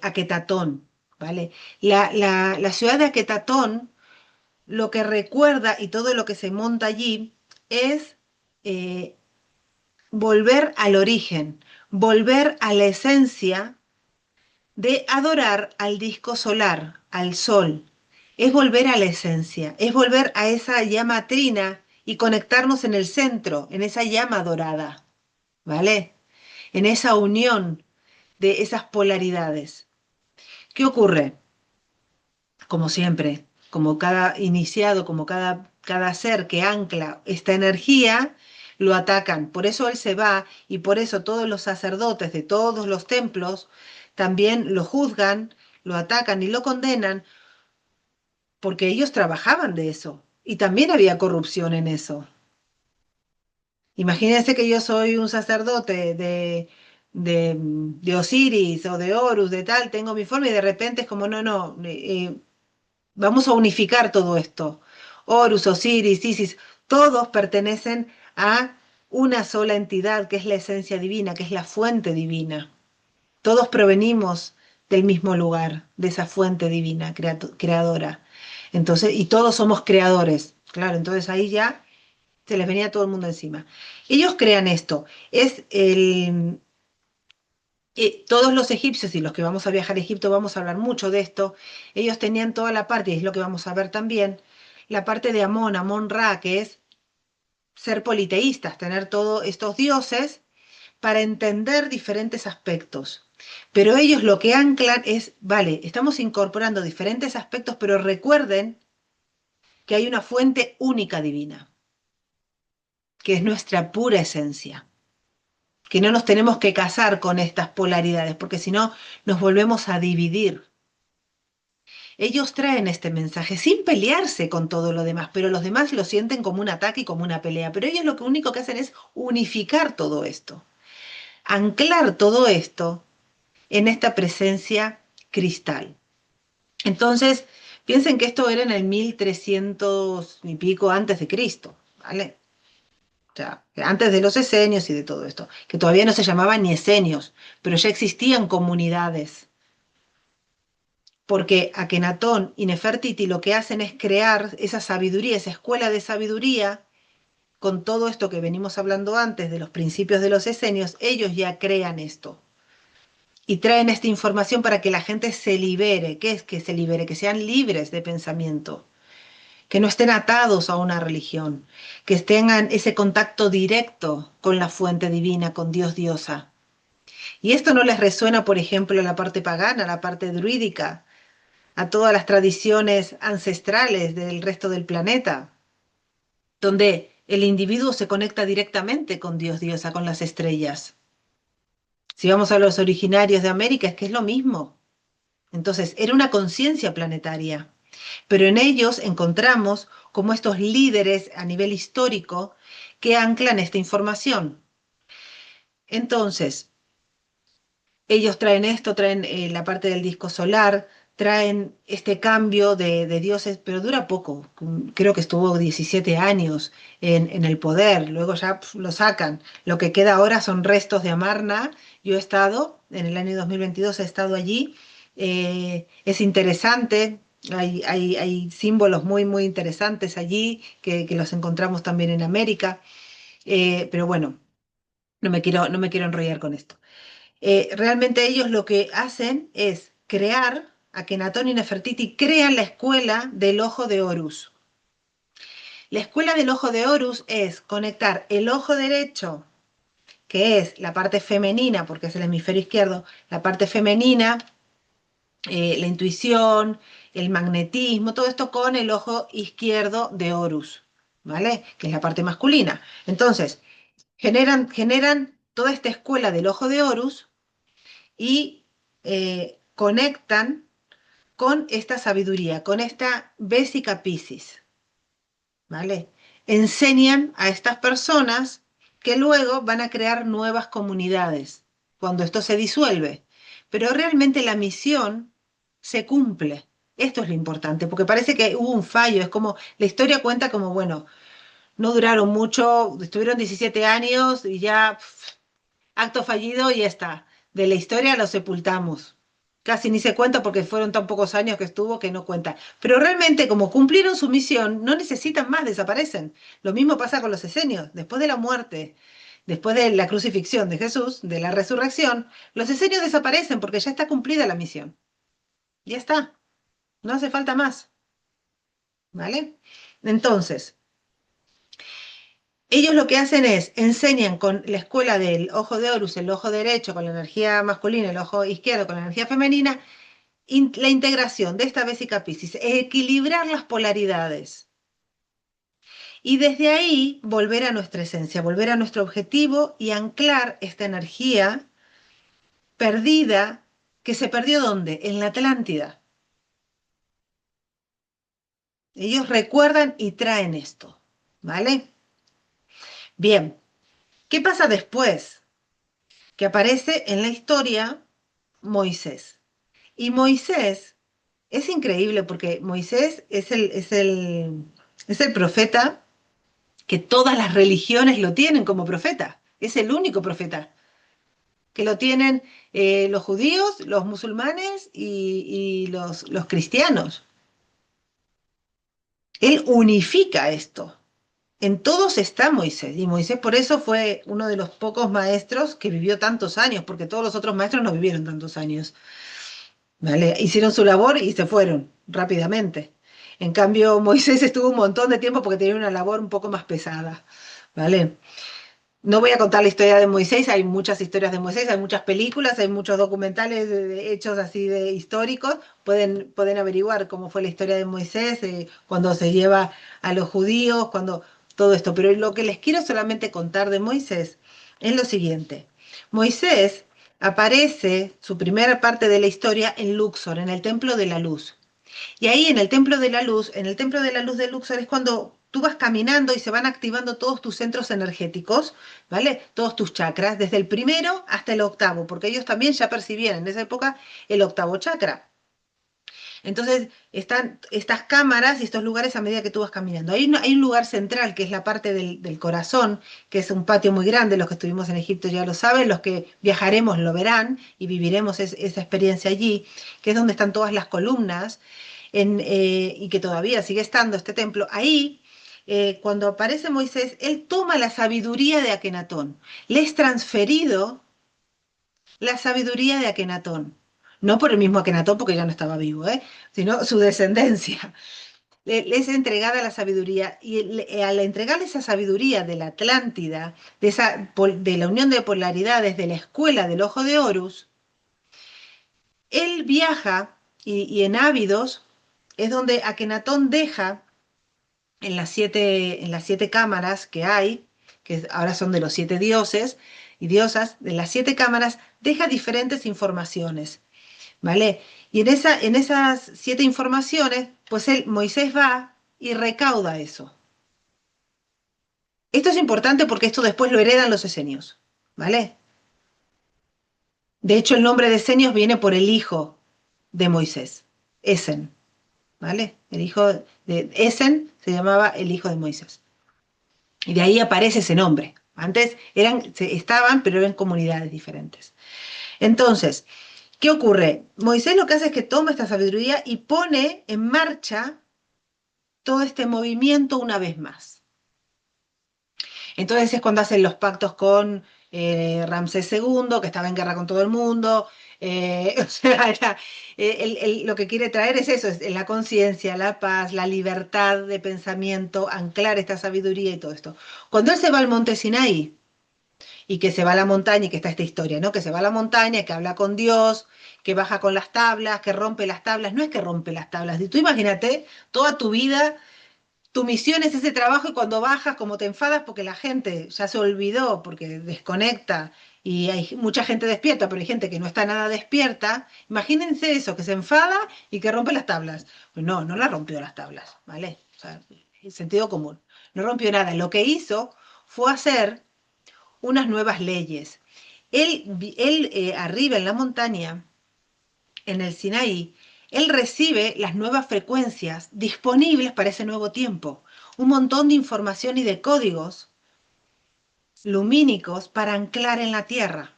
Aquetatón, ¿vale? La ciudad de Aquetatón, lo que recuerda y todo lo que se monta allí es eh, volver al origen, volver a la esencia de adorar al disco solar, al sol. Es volver a la esencia, es volver a esa llama trina y conectarnos en el centro, en esa llama dorada, ¿vale? En esa unión de esas polaridades. ¿Qué ocurre? Como siempre, como cada iniciado, como cada ser que ancla esta energía, lo atacan. Por eso él se va y por eso todos los sacerdotes de todos los templos también lo juzgan, lo atacan y lo condenan porque ellos trabajaban de eso y también había corrupción en eso. Imagínense que yo soy un sacerdote de Osiris o de Horus, de tal, tengo mi forma y de repente es como, no, no, vamos a unificar todo esto. Horus, Osiris, Isis, todos pertenecen a una sola entidad que es la esencia divina, que es la fuente divina. Todos provenimos del mismo lugar, de esa fuente divina, creadora. Entonces, y todos somos creadores. Claro, entonces ahí ya se les venía todo el mundo encima. Ellos crean esto. Todos los egipcios y los que vamos a viajar a Egipto vamos a hablar mucho de esto. Ellos tenían toda la parte, y es lo que vamos a ver también, la parte de Amón, Amón-Ra, que es ser politeístas, tener todos estos dioses para entender diferentes aspectos. Pero ellos lo que anclan es, vale, estamos incorporando diferentes aspectos, pero recuerden que hay una fuente única divina, que es nuestra pura esencia, que no nos tenemos que casar con estas polaridades, porque si no nos volvemos a dividir. Ellos traen este mensaje sin pelearse con todo lo demás, pero los demás lo sienten como un ataque y como una pelea. Pero ellos lo único que hacen es unificar todo esto, anclar todo esto en esta presencia cristal. Entonces, piensen que esto era en el 1300 y pico antes de Cristo, ¿vale? O sea, antes de los esenios y de todo esto, que todavía no se llamaban ni esenios, pero ya existían comunidades, porque Akenatón y Nefertiti lo que hacen es crear esa sabiduría, esa escuela de sabiduría, con todo esto que venimos hablando antes de los principios de los esenios, ellos ya crean esto. Y traen esta información para que la gente se libere. ¿Qué es que se libere? Que sean libres de pensamiento, que no estén atados a una religión, que tengan ese contacto directo con la fuente divina, con Dios diosa. Y esto no les resuena, por ejemplo, a la parte pagana, a la parte druídica, a todas las tradiciones ancestrales del resto del planeta, donde el individuo se conecta directamente con Dios diosa, con las estrellas. Si vamos a los originarios de América, es que es lo mismo. Entonces, era una conciencia planetaria, pero en ellos encontramos como estos líderes a nivel histórico que anclan esta información. Entonces, ellos traen esto, traen la parte del disco solar, traen este cambio de dioses, pero dura poco. Creo que estuvo 17 años en el poder, luego ya lo sacan. Lo que queda ahora son restos de Amarna. Yo he estado, en el año 2022 he estado allí. Es interesante, hay símbolos muy, muy interesantes allí que los encontramos también en América. Pero bueno, no me quiero enrollar con esto. Realmente ellos lo que hacen es crear, Akenatón y Nefertiti crean la escuela del ojo de Horus. La escuela del ojo de Horus es conectar el ojo derecho, que es la parte femenina, porque es el hemisferio izquierdo, la parte femenina, la intuición, el magnetismo, todo esto con el ojo izquierdo de Horus, ¿vale? Que es la parte masculina. Entonces, generan toda esta escuela del ojo de Horus y conectan con esta sabiduría, con esta Vesica Piscis, ¿vale? Enseñan a estas personas que luego van a crear nuevas comunidades cuando esto se disuelve. Pero realmente la misión se cumple. Esto es lo importante, porque parece que hubo un fallo. Es como, la historia cuenta como, bueno, no duraron mucho, estuvieron 17 años y ya, acto fallido y ya está. De la historia lo sepultamos. Casi ni se cuenta porque fueron tan pocos años que estuvo que no cuenta. Pero realmente, como cumplieron su misión, no necesitan más, desaparecen. Lo mismo pasa con los esenios. Después de la muerte, después de la crucifixión de Jesús, de la resurrección, los esenios desaparecen porque ya está cumplida la misión. Ya está. No hace falta más. ¿Vale? Entonces, ellos lo que hacen es, enseñan con la escuela del ojo de Horus, el ojo derecho con la energía masculina, el ojo izquierdo con la energía femenina, la integración de esta Vesica Piscis, equilibrar las polaridades. Y desde ahí volver a nuestra esencia, volver a nuestro objetivo y anclar esta energía perdida, que se perdió ¿dónde? En la Atlántida. Ellos recuerdan y traen esto, ¿vale? Bien, ¿qué pasa después? Que aparece en la historia Moisés. Y Moisés es increíble porque Moisés es el profeta que todas las religiones lo tienen como profeta. Es el único profeta que lo tienen los judíos, los musulmanes y los cristianos. Él unifica esto. En todos está Moisés, y Moisés por eso fue uno de los pocos maestros que vivió tantos años, porque todos los otros maestros no vivieron tantos años. ¿Vale? Hicieron su labor y se fueron rápidamente. En cambio, Moisés estuvo un montón de tiempo porque tenía una labor un poco más pesada. ¿Vale? No voy a contar la historia de Moisés, hay muchas historias de Moisés, hay muchas películas, hay muchos documentales hechos así de históricos, pueden averiguar cómo fue la historia de Moisés, cuando se lleva a los judíos, cuando todo esto. Pero lo que les quiero solamente contar de Moisés es lo siguiente. Moisés aparece, su primera parte de la historia, en Luxor, en el Templo de la Luz. Y ahí en el Templo de la Luz, en el Templo de la Luz de Luxor es cuando tú vas caminando y se van activando todos tus centros energéticos, ¿vale? Todos tus chakras, desde el primero hasta el octavo, porque ellos también ya percibían en esa época el octavo chakra. Entonces están estas cámaras y estos lugares a medida que tú vas caminando. Hay un lugar central que es la parte del corazón, que es un patio muy grande, los que estuvimos en Egipto ya lo saben, los que viajaremos lo verán y viviremos esa experiencia allí, que es donde están todas las columnas y que todavía sigue estando este templo. Ahí, cuando aparece Moisés, él toma la sabiduría de Akenatón, le es transferido la sabiduría de Akenatón. No por el mismo Akenatón, porque ya no estaba vivo, sino su descendencia. Le es entregada la sabiduría y al entregarle esa sabiduría de la Atlántida, de la unión de polaridades, de la escuela del Ojo de Horus, él viaja y en Ávidos es donde Akenatón deja en las siete cámaras que hay, que ahora son de los siete dioses y diosas, de las siete cámaras, deja diferentes informaciones, ¿vale? Y en esas siete informaciones, pues Moisés va y recauda eso. Esto es importante porque esto después lo heredan los esenios, ¿vale? De hecho, el nombre de esenios viene por el hijo de Moisés, Esen, ¿vale? El hijo de Esen se llamaba el hijo de Moisés. Y de ahí aparece ese nombre. Antes estaban, pero eran comunidades diferentes. Entonces, ¿qué ocurre? Moisés lo que hace es que toma esta sabiduría y pone en marcha todo este movimiento una vez más. Entonces es cuando hacen los pactos con Ramsés II, que estaba en guerra con todo el mundo. O sea, lo que quiere traer es eso, es la conciencia, la paz, la libertad de pensamiento, anclar esta sabiduría y todo esto. Cuando él se va al monte Sinaí, y que se va a la montaña y que está esta historia, ¿no? Que se va a la montaña, que habla con Dios, que baja con las tablas, que rompe las tablas. No es que rompe las tablas. Tú imagínate toda tu vida, tu misión es ese trabajo y cuando bajas, como te enfadas porque la gente ya se olvidó, porque desconecta y hay mucha gente despierta, pero hay gente que no está nada despierta. Imagínense eso, que se enfada y que rompe las tablas. Pues no, no la rompió las tablas, ¿vale? O sea, el sentido común. No rompió nada. Lo que hizo fue hacer unas nuevas leyes. Él arriba en la montaña, en el Sinaí, él recibe las nuevas frecuencias disponibles para ese nuevo tiempo. Un montón de información y de códigos lumínicos para anclar en la Tierra,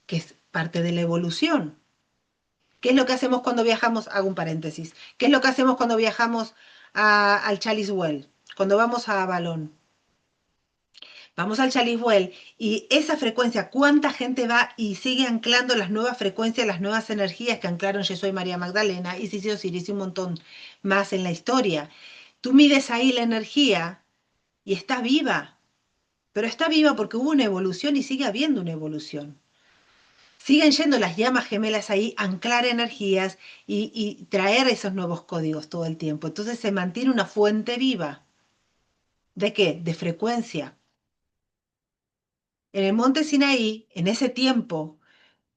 que es parte de la evolución. ¿Qué es lo que hacemos cuando viajamos? Hago un paréntesis. ¿Qué es lo que hacemos cuando viajamos al Chalice Well? Cuando vamos a Avalon. Vamos al Chalishuel y esa frecuencia, ¿cuánta gente va y sigue anclando las nuevas frecuencias, las nuevas energías que anclaron Jesús y María Magdalena, Isis y Osiris y un montón más en la historia? Tú mides ahí la energía y está viva, pero está viva porque hubo una evolución y sigue habiendo una evolución. Siguen yendo las llamas gemelas ahí, anclar energías y traer esos nuevos códigos todo el tiempo. Entonces se mantiene una fuente viva. ¿De qué? De frecuencia. En el monte Sinaí, en ese tiempo,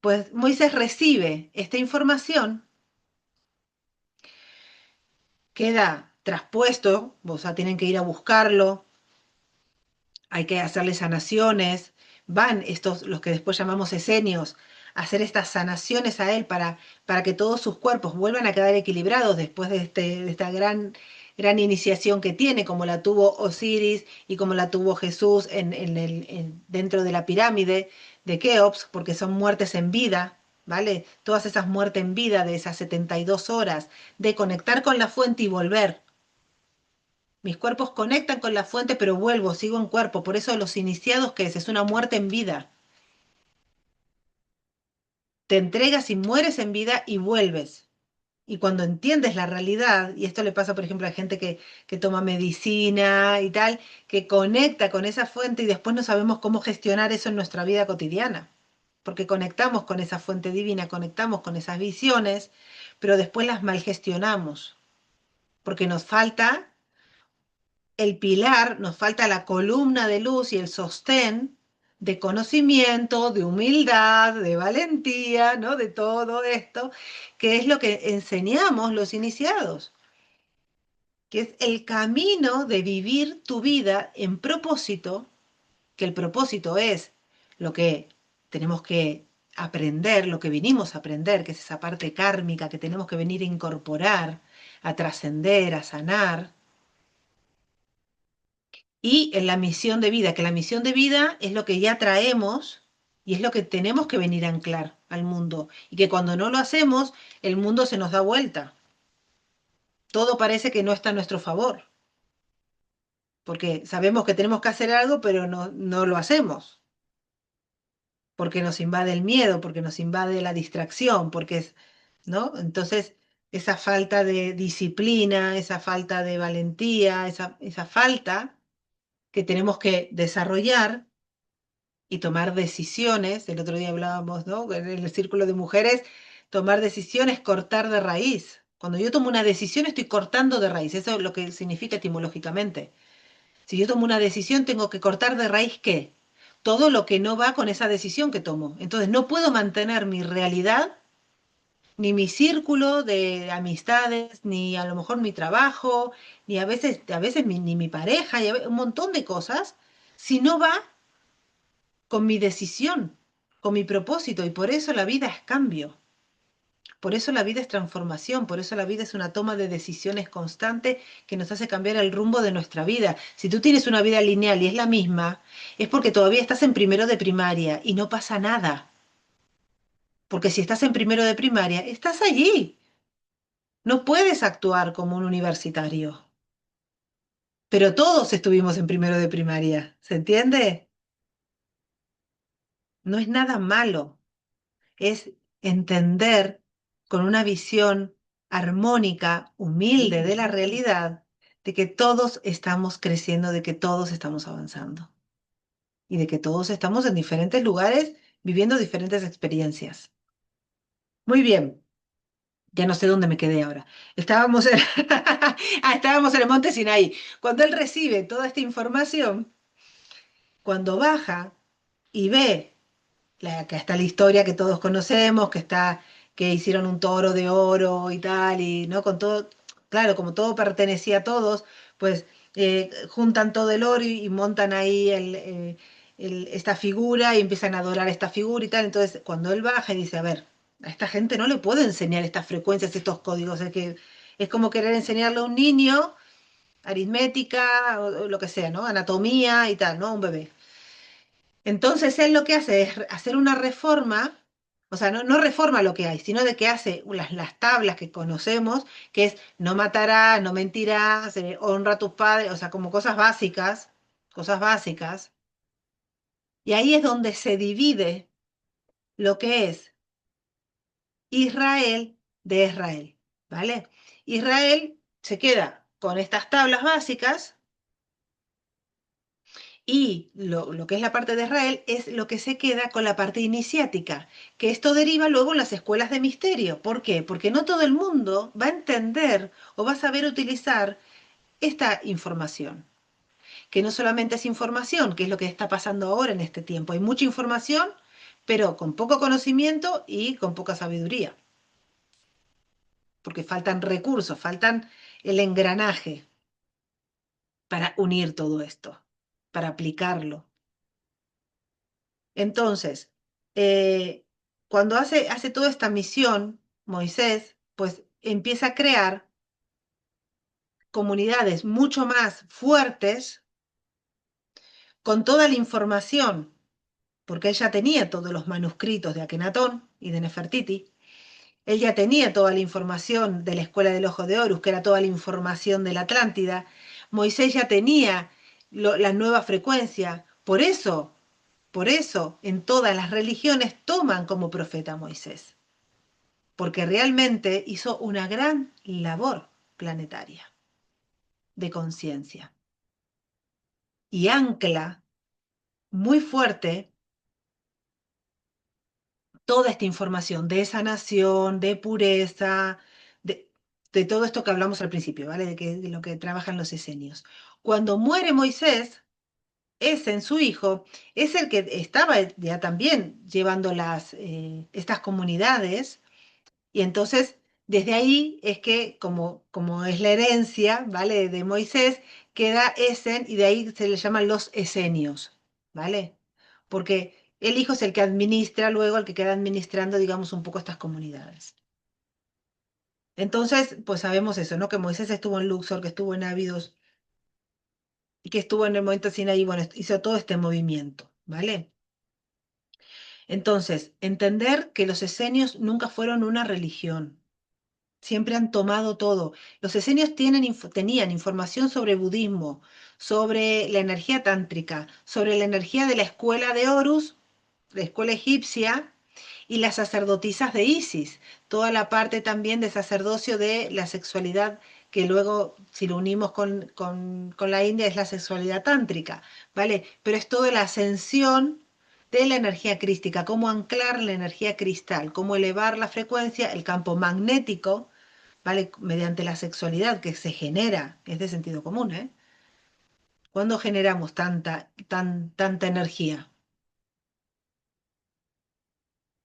pues Moisés recibe esta información, queda traspuesto, o sea, tienen que ir a buscarlo, hay que hacerle sanaciones, van estos, los que después llamamos esenios, a hacer estas sanaciones a él para que todos sus cuerpos vuelvan a quedar equilibrados después de esta gran gran iniciación que tiene, como la tuvo Osiris y como la tuvo Jesús dentro de la pirámide de Keops, porque son muertes en vida, ¿vale? Todas esas muertes en vida de esas 72 horas, de conectar con la fuente y volver. Mis cuerpos conectan con la fuente, pero vuelvo, sigo en cuerpo. Por eso los iniciados, ¿qué es? Es una muerte en vida. Te entregas y mueres en vida y vuelves. Y cuando entiendes la realidad, y esto le pasa, por ejemplo, a gente que toma medicina y tal, que conecta con esa fuente y después no sabemos cómo gestionar eso en nuestra vida cotidiana, porque conectamos con esa fuente divina, conectamos con esas visiones, pero después las mal gestionamos, porque nos falta el pilar, nos falta la columna de luz y el sostén de conocimiento, de humildad, de valentía, ¿no? De todo esto, que es lo que enseñamos los iniciados, que es el camino de vivir tu vida en propósito, que el propósito es lo que tenemos que aprender, lo que vinimos a aprender, que es esa parte kármica que tenemos que venir a incorporar, a trascender, a sanar y en la misión de vida, que la misión de vida es lo que ya traemos y es lo que tenemos que venir a anclar al mundo. Y que cuando no lo hacemos, el mundo se nos da vuelta. Todo parece que no está a nuestro favor, porque sabemos que tenemos que hacer algo, pero no lo hacemos, porque nos invade el miedo, porque nos invade la distracción, porque es, ¿no? Entonces, esa falta de disciplina, esa falta de valentía, esa falta que tenemos que desarrollar y tomar decisiones. El otro día hablábamos, ¿no? En el círculo de mujeres, tomar decisiones, cortar de raíz. Cuando yo tomo una decisión, estoy cortando de raíz. Eso es lo que significa etimológicamente. Si yo tomo una decisión, tengo que cortar de raíz ¿qué? Todo lo que no va con esa decisión que tomo. Entonces, no puedo mantener mi realidad, ni mi círculo de amistades, ni a lo mejor mi trabajo, ni a veces ni mi pareja, un montón de cosas, si no va con mi decisión, con mi propósito, y por eso la vida es cambio, por eso la vida es transformación, por eso la vida es una toma de decisiones constante que nos hace cambiar el rumbo de nuestra vida. Si tú tienes una vida lineal y es la misma, es porque todavía estás en primero de primaria y no pasa nada, porque si estás en primero de primaria, estás allí, no puedes actuar como un universitario. Pero todos estuvimos en primero de primaria, ¿se entiende? No es nada malo, es entender con una visión armónica, humilde de la realidad, de que todos estamos creciendo, de que todos estamos avanzando y de que todos estamos en diferentes lugares viviendo diferentes experiencias. Muy bien, ya no sé dónde me quedé ahora. Estábamos en, estábamos en el monte Sinaí. Cuando él recibe toda esta información, cuando baja y ve que está la historia que todos conocemos, que hicieron un toro de oro y tal, y no con todo, claro, como todo pertenecía a todos, pues juntan todo el oro y montan ahí esta figura y empiezan a adorar esta figura y tal. Entonces, cuando él baja y dice, a ver, a esta gente no le puedo enseñar estas frecuencias, estos códigos, es como querer enseñarle a un niño aritmética o lo que sea, ¿no? Anatomía y tal, ¿no? A un bebé. Entonces él lo que hace es hacer una reforma, o sea, no reforma lo que hay, sino de que hace las tablas que conocemos, que es no matarás, no mentirás, honra a tus padres, o sea, como cosas básicas. Y ahí es donde se divide lo que es Israel de Israel, ¿vale? Israel se queda con estas tablas básicas. Y lo que es la parte de Israel es lo que se queda con la parte iniciática, que esto deriva luego en las escuelas de misterio. ¿Por qué? Porque no todo el mundo va a entender o va a saber utilizar esta información, que no solamente es información, que es lo que está pasando ahora en este tiempo. Hay mucha información, pero con poco conocimiento y con poca sabiduría, porque faltan recursos, faltan el engranaje para unir todo esto, para aplicarlo. Entonces, eh, cuando hace toda esta misión, Moisés, pues empieza a crear comunidades mucho más fuertes con toda la información, porque él ya tenía todos los manuscritos de Akenatón y de Nefertiti. Él ya tenía toda la información de la escuela del Ojo de Horus, que era toda la información de la Atlántida. Moisés ya tenía la nueva frecuencia. Por eso, en todas las religiones toman como profeta a Moisés, porque realmente hizo una gran labor planetaria de conciencia y ancla muy fuerte toda esta información de sanación, de pureza, de, de todo esto que hablamos al principio, ¿vale? De lo que trabajan los esenios. Cuando muere Moisés, ese en su hijo, es el que estaba ya también llevando estas comunidades, y entonces desde ahí es que, como es la herencia, ¿vale? De Moisés, queda Esen, y de ahí se le llaman los esenios, ¿vale? Porque el hijo es el que administra luego, el que queda administrando, digamos, un poco estas comunidades. Entonces, pues sabemos eso, ¿no? Que Moisés estuvo en Luxor, que estuvo en Abidos, y que estuvo en el momento Sinaí, bueno, hizo todo este movimiento, ¿vale? Entonces, entender que los esenios nunca fueron una religión, siempre han tomado todo. Los esenios tenían información sobre budismo, sobre la energía tántrica, sobre la energía de la escuela de Horus, la escuela egipcia, y las sacerdotisas de Isis, toda la parte también de sacerdocio de la sexualidad, que luego, si lo unimos con la India, es la sexualidad tántrica, ¿vale? Pero es toda la ascensión de la energía crística, cómo anclar la energía cristal, cómo elevar la frecuencia, el campo magnético, ¿vale? Mediante la sexualidad que se genera, es de sentido común, ¿eh? ¿Cuándo generamos tanta energía?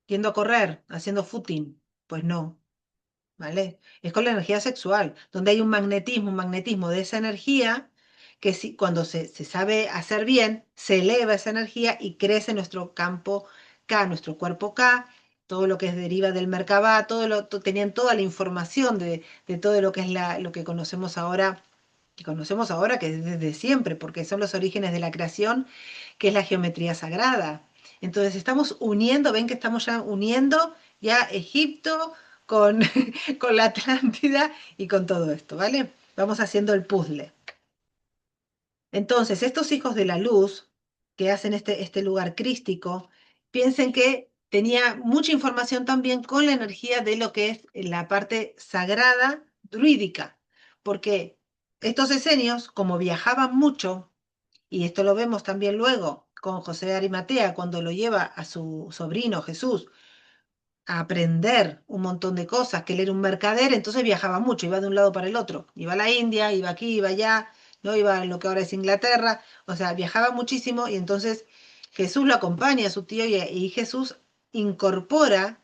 Yendo a correr, haciendo footing. Pues no, ¿vale? Es con la energía sexual, donde hay un magnetismo de esa energía que cuando se sabe hacer bien, se eleva esa energía y crece nuestro campo K, nuestro cuerpo K, todo lo que es deriva del Merkabah, tenían toda la información de todo lo que es lo que es desde siempre, porque son los orígenes de la creación, que es la geometría sagrada. Entonces estamos uniendo, ven que estamos ya uniendo ya Egipto con, con la Atlántida y con todo esto, ¿vale? Vamos haciendo el puzzle. Entonces, estos hijos de la luz que hacen este lugar crístico, piensen que tenía mucha información también con la energía de lo que es la parte sagrada druídica, porque estos esenios, como viajaban mucho, y esto lo vemos también luego con José de Arimatea, cuando lo lleva a su sobrino Jesús a aprender un montón de cosas, que él era un mercader, entonces viajaba mucho, iba de un lado para el otro, iba a la India, iba aquí, iba allá, no iba a lo que ahora es Inglaterra, o sea, viajaba muchísimo, y entonces Jesús lo acompaña a su tío, y Jesús incorpora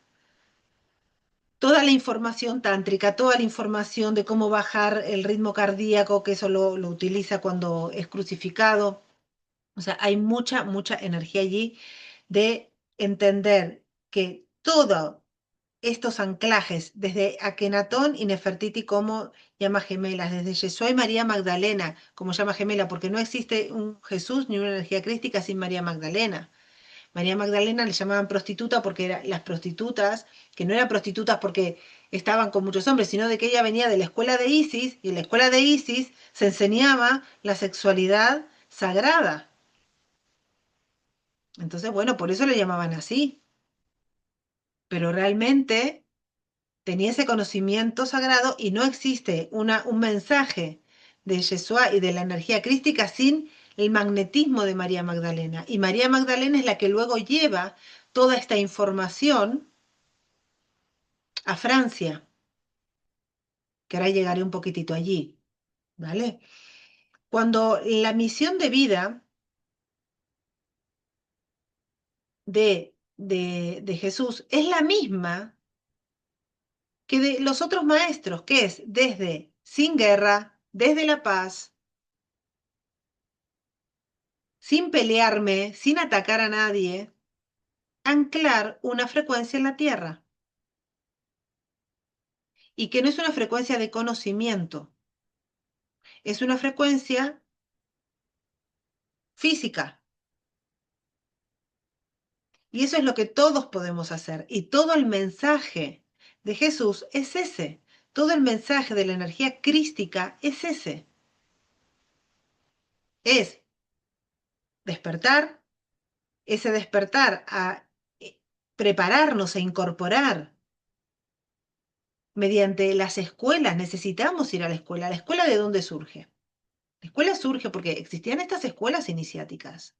toda la información tántrica, toda la información de cómo bajar el ritmo cardíaco, que eso lo utiliza cuando es crucificado. O sea, hay mucha energía allí de entender que todos estos anclajes, desde Akenatón y Nefertiti como llama gemelas, desde Yeshua y María Magdalena como llama gemela, porque no existe un Jesús ni una energía crística sin María Magdalena. María Magdalena le llamaban prostituta porque las prostitutas, que no eran prostitutas porque estaban con muchos hombres, sino de que ella venía de la escuela de Isis, y en la escuela de Isis se enseñaba la sexualidad sagrada. Entonces, bueno, por eso le llamaban así, pero realmente tenía ese conocimiento sagrado, y no existe un mensaje de Yeshua y de la energía crística sin el magnetismo de María Magdalena. Y María Magdalena es la que luego lleva toda esta información a Francia, que ahora llegaré un poquitito allí, ¿vale? Cuando la misión de vida de Jesús es la misma que de los otros maestros, que es desde sin guerra, desde la paz, sin pelearme, sin atacar a nadie, anclar una frecuencia en la Tierra, y que no es una frecuencia de conocimiento, es una frecuencia física. Y eso es lo que todos podemos hacer. Y todo el mensaje de Jesús es ese. Todo el mensaje de la energía crística es ese. Es despertar, ese despertar a prepararnos e incorporar mediante las escuelas. Necesitamos ir a la escuela. ¿La escuela de dónde surge? La escuela surge porque existían estas escuelas iniciáticas.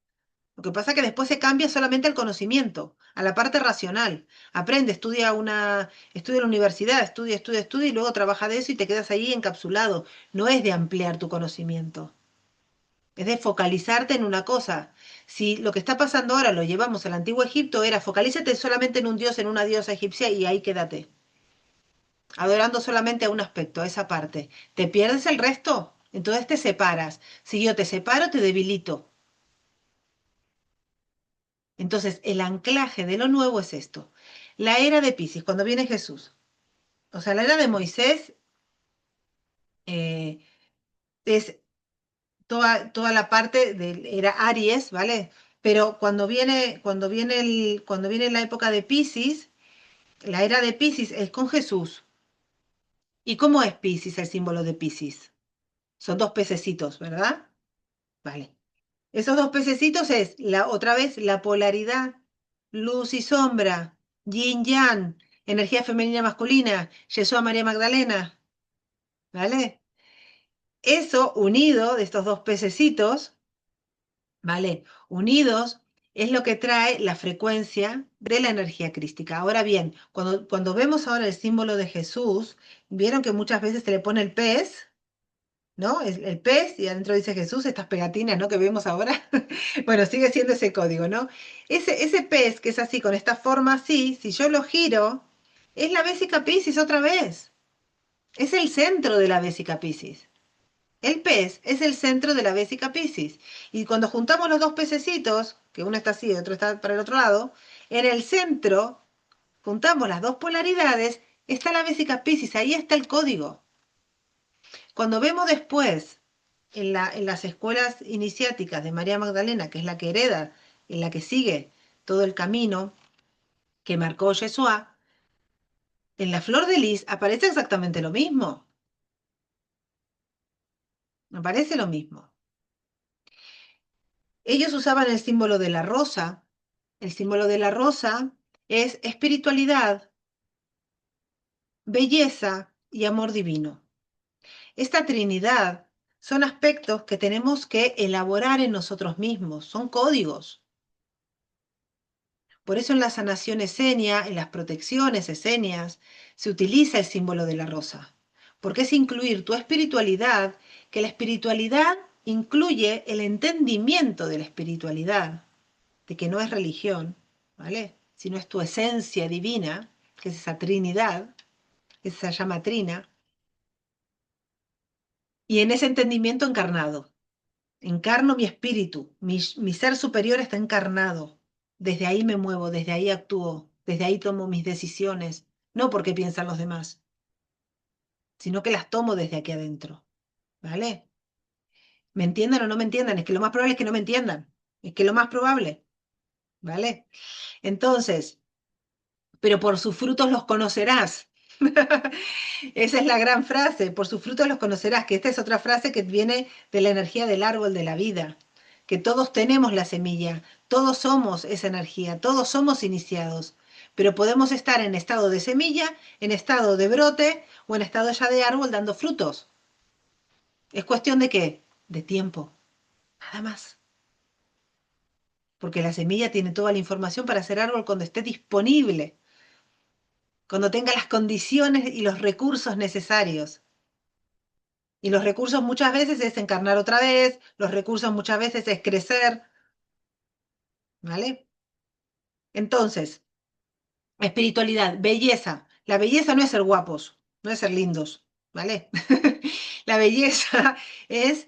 Lo que pasa es que después se cambia solamente al conocimiento, a la parte racional. Aprende, estudia en la universidad, estudia y luego trabaja de eso y te quedas ahí encapsulado. No es de ampliar tu conocimiento, es de focalizarte en una cosa. Si lo que está pasando ahora lo llevamos al antiguo Egipto, era focalízate solamente en un dios, en una diosa egipcia y ahí quédate, adorando solamente a un aspecto, a esa parte. ¿Te pierdes el resto? Entonces te separas. Si yo te separo, te debilito. Entonces, el anclaje de lo nuevo es esto. La era de Piscis, cuando viene Jesús. O sea, la era de Moisés eh, es toda la parte de era Aries, ¿vale? Pero cuando viene la época de Piscis, la era de Piscis es con Jesús. ¿Y cómo es Piscis, el símbolo de Piscis? Son dos pececitos, ¿verdad? Vale. Esos dos pececitos es otra vez la polaridad, luz y sombra, yin yang, energía femenina masculina, Yeshua María Magdalena, ¿vale? Eso unido de estos dos pececitos, ¿vale? Unidos es lo que trae la frecuencia de la energía crística. Ahora bien, cuando vemos ahora el símbolo de Jesús, vieron que muchas veces se le pone el pez, ¿no? El pez y adentro dice Jesús, estas pegatinas, ¿no? Que vemos ahora. Bueno, sigue siendo ese código, ¿no? Ese pez que es así, con esta forma así, si yo lo giro, es la Vesica Piscis otra vez. Es el centro de la Vesica Piscis. El pez es el centro de la Vesica Piscis. Y cuando juntamos los dos pececitos, que uno está así y otro está para el otro lado, en el centro, juntamos las dos polaridades, está la Vesica Piscis, ahí está el código. Cuando vemos después en las escuelas iniciáticas de María Magdalena, que es la que hereda, en la que sigue todo el camino que marcó Yeshua, en la flor de lis aparece exactamente lo mismo. Aparece lo mismo. Ellos usaban el símbolo de la rosa. El símbolo de la rosa es espiritualidad, belleza y amor divino. Esta trinidad son aspectos que tenemos que elaborar en nosotros mismos, son códigos. Por eso en la sanación esenia, en las protecciones esenias, se utiliza el símbolo de la rosa, porque es incluir tu espiritualidad, que la espiritualidad incluye el entendimiento de la espiritualidad, de que no es religión, ¿vale? Sino es tu esencia divina, que es esa trinidad, esa llama trina, y en ese entendimiento encarnado. Encarno mi espíritu, mi ser superior está encarnado. Desde ahí me muevo, desde ahí actúo, desde ahí tomo mis decisiones, no porque piensan los demás, sino que las tomo desde aquí adentro, ¿vale? ¿Me entiendan o no me entiendan? Es que lo más probable es que no me entiendan, es que lo más probable, ¿vale? Entonces, pero por sus frutos los conocerás. Esa es la gran frase, por sus frutos los conocerás, que esta es otra frase que viene de la energía del árbol de la vida, que todos tenemos la semilla, todos somos esa energía, todos somos iniciados, pero podemos estar en estado de semilla, en estado de brote o en estado ya de árbol dando frutos. ¿Es cuestión de qué? De tiempo, nada más. Porque la semilla tiene toda la información para ser árbol cuando esté disponible, cuando tenga las condiciones y los recursos necesarios. Y los recursos muchas veces es encarnar otra vez, los recursos muchas veces es crecer, ¿vale? Entonces, espiritualidad, belleza. La belleza no es ser guapos, no es ser lindos, ¿vale? La belleza es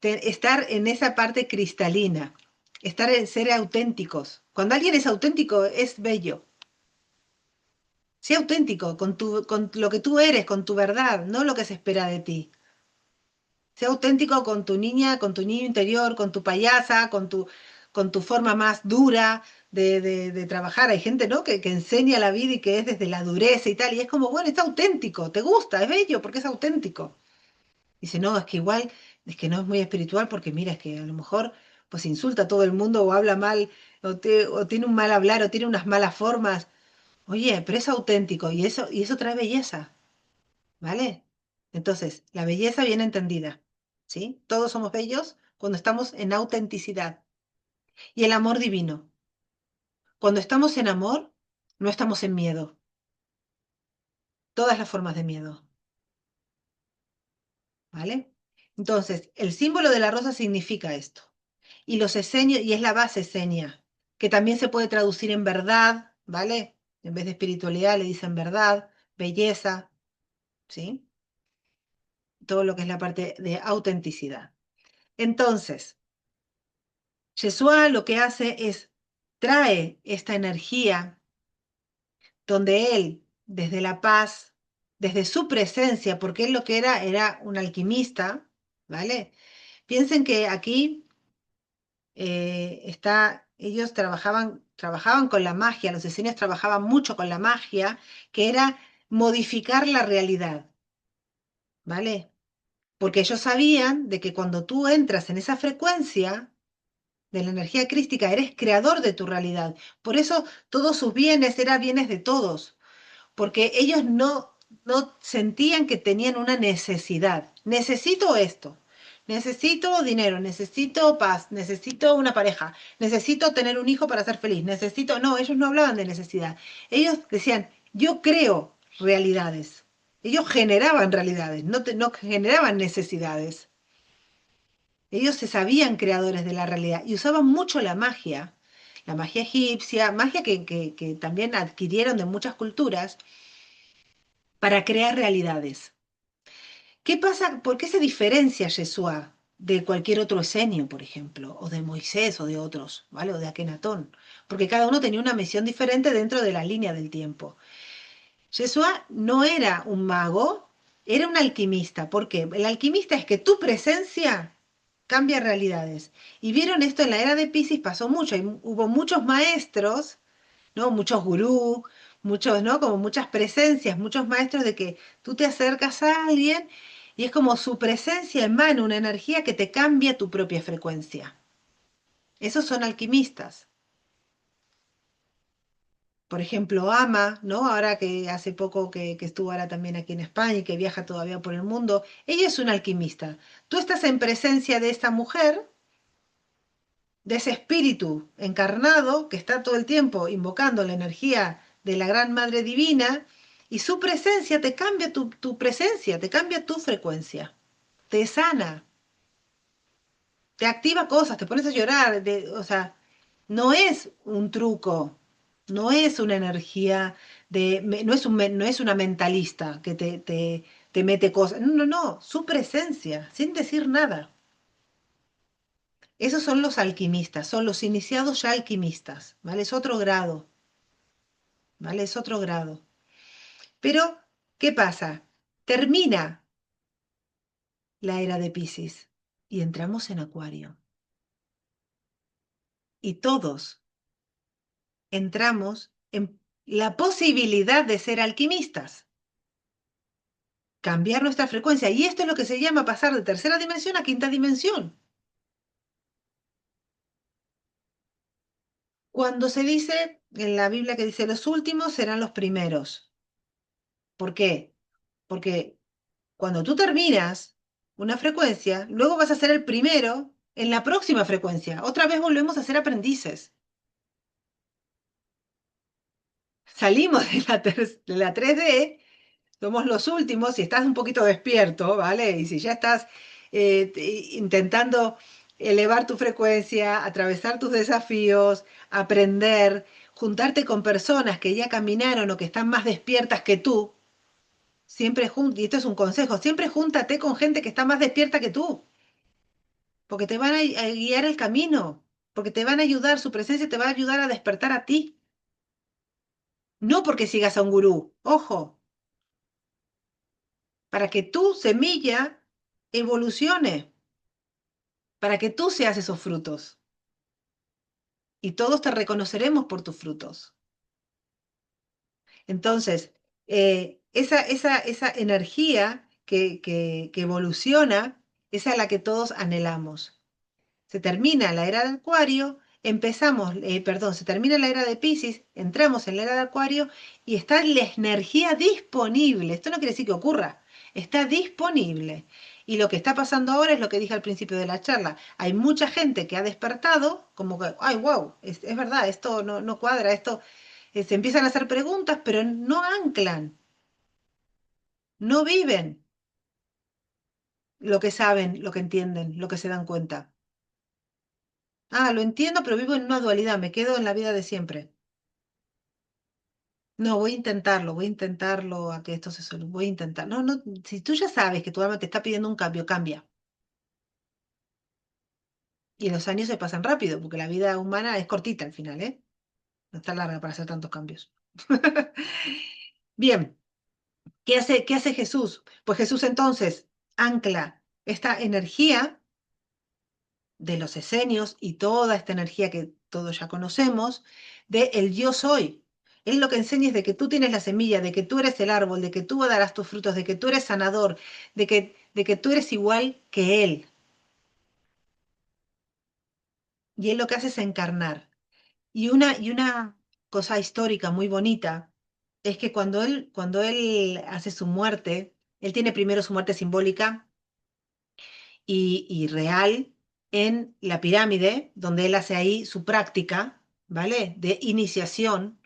estar en esa parte cristalina, estar en ser auténticos. Cuando alguien es auténtico, es bello. Sé auténtico con lo que tú eres, con tu verdad, no lo que se espera de ti. Sea auténtico con tu niña, con tu niño interior, con tu payasa, con tu forma más dura de trabajar. Hay gente, ¿no? Que enseña la vida y que es desde la dureza y tal. Y es como, bueno, es auténtico, te gusta, es bello porque es auténtico. Dice, no, es que igual, es que no es muy espiritual porque mira, es que a lo mejor pues insulta a todo el mundo o habla mal, o tiene un mal hablar, o tiene unas malas formas. Oye, pero es auténtico y eso trae belleza, ¿vale? Entonces, la belleza bien entendida, ¿sí? Todos somos bellos cuando estamos en autenticidad. Y el amor divino. Cuando estamos en amor, no estamos en miedo. Todas las formas de miedo, ¿vale? Entonces, el símbolo de la rosa significa esto. Y los esenios, y es la base esenia, que también se puede traducir en verdad, ¿vale? En vez de espiritualidad le dicen verdad, belleza, ¿sí? Todo lo que es la parte de autenticidad. Entonces, Yeshua lo que hace es trae esta energía donde él, desde la paz, desde su presencia, porque él lo que era un alquimista, ¿vale? Piensen que aquí ellos trabajaban con la magia, los esenios trabajaban mucho con la magia, que era modificar la realidad, ¿vale? Porque ellos sabían de que cuando tú entras en esa frecuencia de la energía crística, eres creador de tu realidad. Por eso todos sus bienes eran bienes de todos, porque ellos no sentían que tenían una necesidad. Necesito esto, necesito dinero, necesito paz, necesito una pareja, necesito tener un hijo para ser feliz, necesito... No, ellos no hablaban de necesidad. Ellos decían, yo creo realidades. Ellos generaban realidades, no generaban necesidades. Ellos se sabían creadores de la realidad y usaban mucho la magia egipcia, magia que también adquirieron de muchas culturas para crear realidades. ¿Qué pasa? ¿Por qué se diferencia Yeshua de cualquier otro esenio, por ejemplo, o de Moisés o de otros, ¿vale? O de Akenatón? Porque cada uno tenía una misión diferente dentro de la línea del tiempo. Yeshua no era un mago, era un alquimista. ¿Por qué? El alquimista es que tu presencia cambia realidades. Y vieron esto en la era de Piscis, pasó mucho. Hubo muchos maestros, ¿no? Muchos gurús, muchos, ¿no? Como muchas presencias, muchos maestros de que tú te acercas a alguien y es como su presencia emana una energía que te cambia tu propia frecuencia. Esos son alquimistas. Por ejemplo, Ama, ¿no? Ahora que hace poco que estuvo ahora también aquí en España y que viaja todavía por el mundo, ella es una alquimista. Tú estás en presencia de esta mujer, de ese espíritu encarnado que está todo el tiempo invocando la energía de la Gran Madre Divina y su presencia te cambia tu presencia, te cambia tu frecuencia, te sana, te activa cosas, te pones a llorar, o sea, no es un truco, no es una energía no es una mentalista que te mete cosas, no, su presencia, sin decir nada. Esos son los alquimistas, son los iniciados ya alquimistas, ¿vale? Es otro grado, ¿vale? Es otro grado. Pero, ¿qué pasa? Termina la era de Piscis y entramos en Acuario. Y todos entramos en la posibilidad de ser alquimistas, cambiar nuestra frecuencia. Y esto es lo que se llama pasar de tercera dimensión a quinta dimensión. Cuando se dice en la Biblia que dice los últimos serán los primeros. ¿Por qué? Porque cuando tú terminas una frecuencia, luego vas a ser el primero en la próxima frecuencia. Otra vez volvemos a ser aprendices. Salimos de la 3D, somos los últimos y estás un poquito despierto, ¿vale? Y si ya estás intentando elevar tu frecuencia, atravesar tus desafíos, aprender, juntarte con personas que ya caminaron o que están más despiertas que tú, y esto es un consejo, siempre júntate con gente que está más despierta que tú, porque te van a guiar el camino, porque te van a ayudar, su presencia te va a ayudar a despertar a ti, no porque sigas a un gurú, ojo, para que tu semilla evolucione para que tú seas esos frutos y todos te reconoceremos por tus frutos. Entonces, esa energía que evoluciona, esa es la que todos anhelamos. Se termina la era de Acuario, se termina la era de Piscis, entramos en la era de Acuario y está la energía disponible. Esto no quiere decir que ocurra, está disponible. Y lo que está pasando ahora es lo que dije al principio de la charla. Hay mucha gente que ha despertado, como que, ay, wow, es verdad, esto no cuadra, esto, se empiezan a hacer preguntas, pero no anclan, no viven lo que saben, lo que entienden, lo que se dan cuenta. Ah, lo entiendo, pero vivo en una dualidad, me quedo en la vida de siempre. No, voy a intentarlo a que esto se solucione, voy a intentar. No, no, si tú ya sabes que tu alma te está pidiendo un cambio, cambia. Y los años se pasan rápido, porque la vida humana es cortita al final, ¿eh? No está larga para hacer tantos cambios. Bien, qué hace Jesús? Pues Jesús entonces ancla esta energía de los esenios y toda esta energía que todos ya conocemos, de el yo soy. Él lo que enseña es de que tú tienes la semilla, de que tú eres el árbol, de que tú darás tus frutos, de que tú eres sanador, de que tú eres igual que Él. Y Él lo que hace es encarnar. Y una cosa histórica muy bonita es que cuando él hace su muerte, Él tiene primero su muerte simbólica y real en la pirámide, donde él hace ahí su práctica, ¿vale? De iniciación,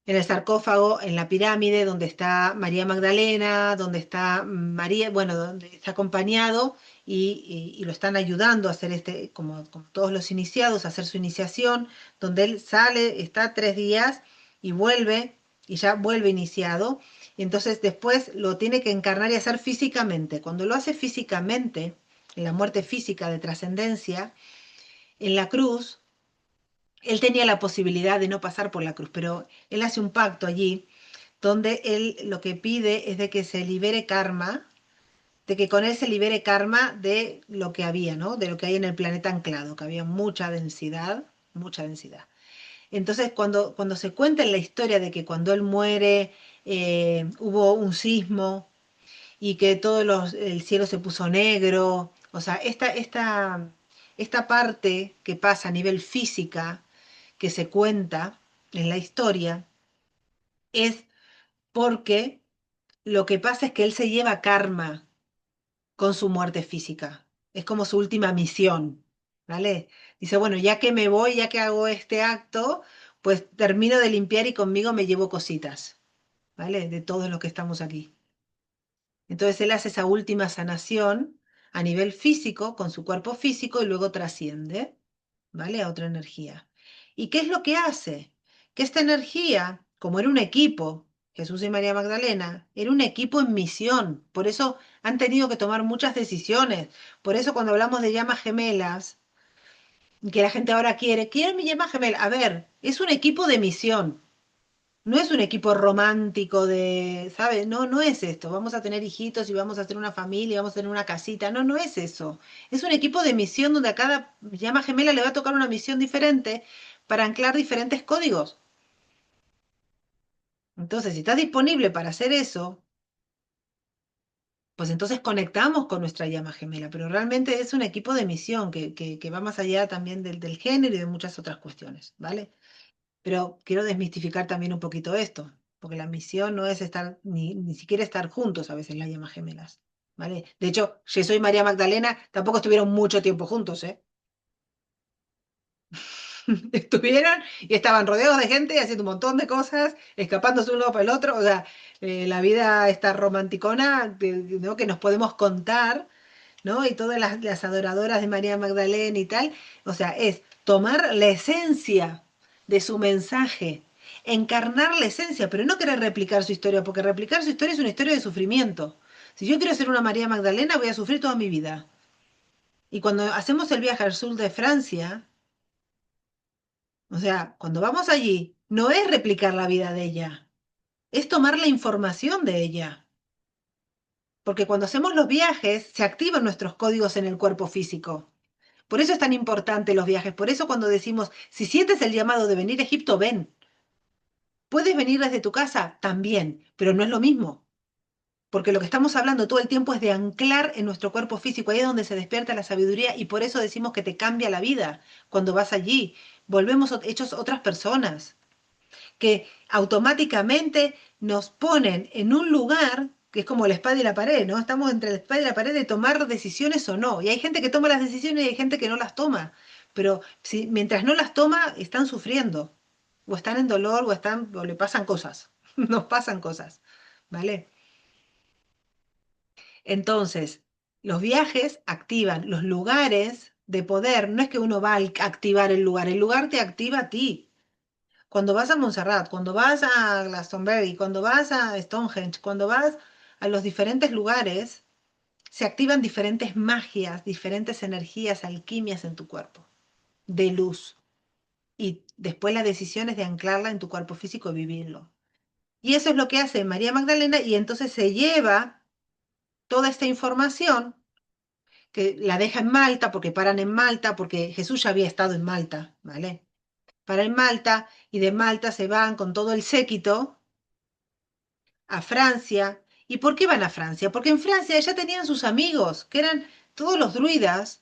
en el sarcófago, en la pirámide, donde está María Magdalena, donde está María, bueno, donde está acompañado y lo están ayudando a hacer como todos los iniciados, a hacer su iniciación, donde él sale, está 3 días y vuelve, y ya vuelve iniciado. Y entonces después lo tiene que encarnar y hacer físicamente. Cuando lo hace físicamente, en la muerte física de trascendencia, en la cruz, él tenía la posibilidad de no pasar por la cruz, pero él hace un pacto allí donde él lo que pide es de que se libere karma, de que con él se libere karma de lo que había, ¿no? De lo que hay en el planeta anclado, que había mucha densidad, mucha densidad. Entonces, cuando se cuenta en la historia de que cuando él muere hubo un sismo y que el cielo se puso negro, o sea, esta parte que pasa a nivel física, que se cuenta en la historia, es porque lo que pasa es que él se lleva karma con su muerte física. Es como su última misión, ¿vale? Dice, bueno, ya que me voy, ya que hago este acto, pues termino de limpiar y conmigo me llevo cositas, ¿vale? De todos los que estamos aquí. Entonces él hace esa última sanación a nivel físico, con su cuerpo físico, y luego trasciende, ¿vale? A otra energía. ¿Y qué es lo que hace? Que esta energía, como era un equipo, Jesús y María Magdalena, era un equipo en misión, por eso han tenido que tomar muchas decisiones. Por eso cuando hablamos de llamas gemelas, que la gente ahora quiere mi llama gemela. A ver, es un equipo de misión. No es un equipo romántico de, ¿sabes? No, no es esto. Vamos a tener hijitos y vamos a hacer una familia, vamos a tener una casita. No, no es eso. Es un equipo de misión donde a cada llama gemela le va a tocar una misión diferente para anclar diferentes códigos. Entonces, si estás disponible para hacer eso, pues entonces conectamos con nuestra llama gemela. Pero realmente es un equipo de misión que va más allá también del género y de muchas otras cuestiones, ¿vale? Pero quiero desmistificar también un poquito esto, porque la misión no es estar, ni siquiera estar juntos a veces las llamas gemelas, ¿vale? De hecho, Jesús y María Magdalena tampoco estuvieron mucho tiempo juntos, ¿eh? Estuvieron y estaban rodeados de gente haciendo un montón de cosas, escapándose uno para el otro, o sea, la vida está romanticona, ¿no? Que nos podemos contar, ¿no? Y todas las adoradoras de María Magdalena y tal, o sea, es tomar la esencia de su mensaje, encarnar la esencia, pero no querer replicar su historia, porque replicar su historia es una historia de sufrimiento. Si yo quiero ser una María Magdalena, voy a sufrir toda mi vida. Y cuando hacemos el viaje al sur de Francia, o sea, cuando vamos allí, no es replicar la vida de ella, es tomar la información de ella. porque cuando hacemos los viajes se activan nuestros códigos en el cuerpo físico. Por eso es tan importante los viajes, por eso cuando decimos, si sientes el llamado de venir a Egipto, ven. ¿Puedes venir desde tu casa? También, pero no es lo mismo. Porque lo que estamos hablando todo el tiempo es de anclar en nuestro cuerpo físico, ahí es donde se despierta la sabiduría y por eso decimos que te cambia la vida cuando vas allí. Volvemos hechos otras personas, que automáticamente nos ponen en un lugar que es como la espada y la pared, ¿no? Estamos entre la espada y la pared de tomar decisiones o no. Y hay gente que toma las decisiones y hay gente que no las toma. Pero si, mientras no las toma, están sufriendo. O están en dolor o le pasan cosas. Nos pasan cosas. ¿Vale? Entonces, los viajes activan los lugares de poder. No es que uno va a activar el lugar te activa a ti. Cuando vas a Montserrat, cuando vas a Glastonbury, cuando vas a Stonehenge, cuando vas a los diferentes lugares, se activan diferentes magias, diferentes energías, alquimias en tu cuerpo, de luz. Y después la decisión es de anclarla en tu cuerpo físico y vivirlo. Y eso es lo que hace María Magdalena y entonces se lleva toda esta información que la deja en Malta, porque paran en Malta, porque Jesús ya había estado en Malta, ¿vale? Para en Malta y de Malta se van con todo el séquito a Francia. ¿Y por qué van a Francia? Porque en Francia ya tenían sus amigos, que eran todos los druidas,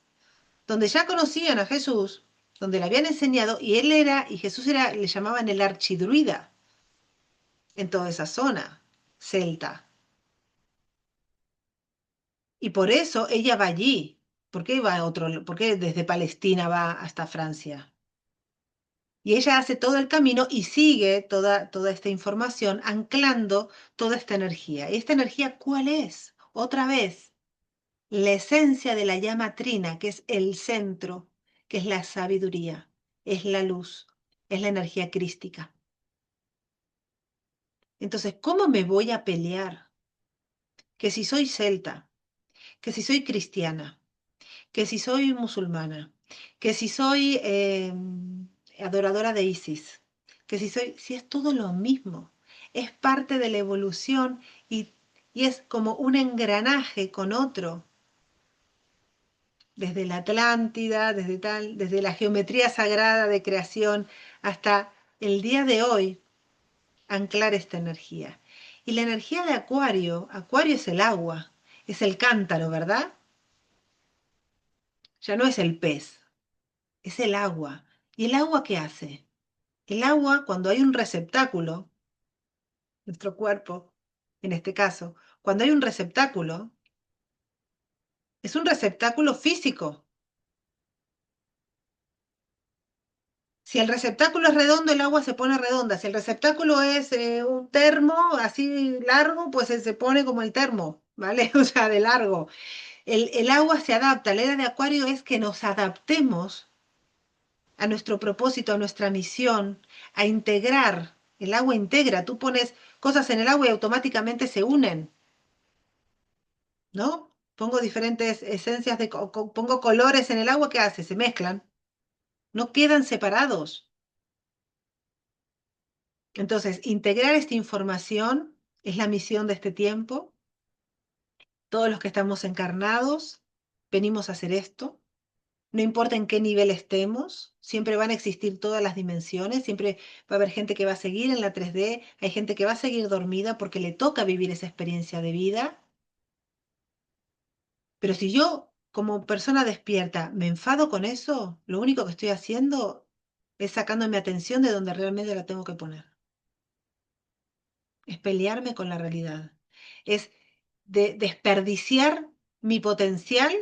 donde ya conocían a Jesús, donde le habían enseñado, y él era, y Jesús era, le llamaban el archidruida en toda esa zona celta. Y por eso ella va allí. ¿Por qué va a otro, por qué desde Palestina va hasta Francia? Y ella hace todo el camino y sigue toda esta información anclando toda esta energía. ¿Y esta energía cuál es? Otra vez, la esencia de la llama trina, que es el centro, que es la sabiduría, es la luz, es la energía crística. Entonces, ¿cómo me voy a pelear? Que si soy celta, que si soy cristiana, que si soy musulmana, que si soy adoradora de Isis, que si soy, si es todo lo mismo, es parte de la evolución y es como un engranaje con otro, desde la Atlántida, desde tal, desde la geometría sagrada de creación hasta el día de hoy, anclar esta energía. Y la energía de Acuario, Acuario es el agua, es el cántaro, ¿verdad? Ya no es el pez, es el agua. ¿Y el agua qué hace? El agua, cuando hay un receptáculo, nuestro cuerpo, en este caso, cuando hay un receptáculo, es un receptáculo físico. Si el receptáculo es redondo, el agua se pone redonda. Si el receptáculo es un termo así largo, pues se pone como el termo, ¿vale? O sea, de largo. El agua se adapta. La era de Acuario es que nos adaptemos a nuestro propósito, a nuestra misión, a integrar. El agua integra. Tú pones cosas en el agua y automáticamente se unen, ¿no? Pongo diferentes esencias pongo colores en el agua, ¿qué hace? Se mezclan, no quedan separados. Entonces, integrar esta información es la misión de este tiempo. Todos los que estamos encarnados venimos a hacer esto. No importa en qué nivel estemos, siempre van a existir todas las dimensiones, siempre va a haber gente que va a seguir en la 3D, hay gente que va a seguir dormida porque le toca vivir esa experiencia de vida. Pero si yo, como persona despierta, me enfado con eso, lo único que estoy haciendo es sacando mi atención de donde realmente la tengo que poner. Es pelearme con la realidad. Es desperdiciar mi potencial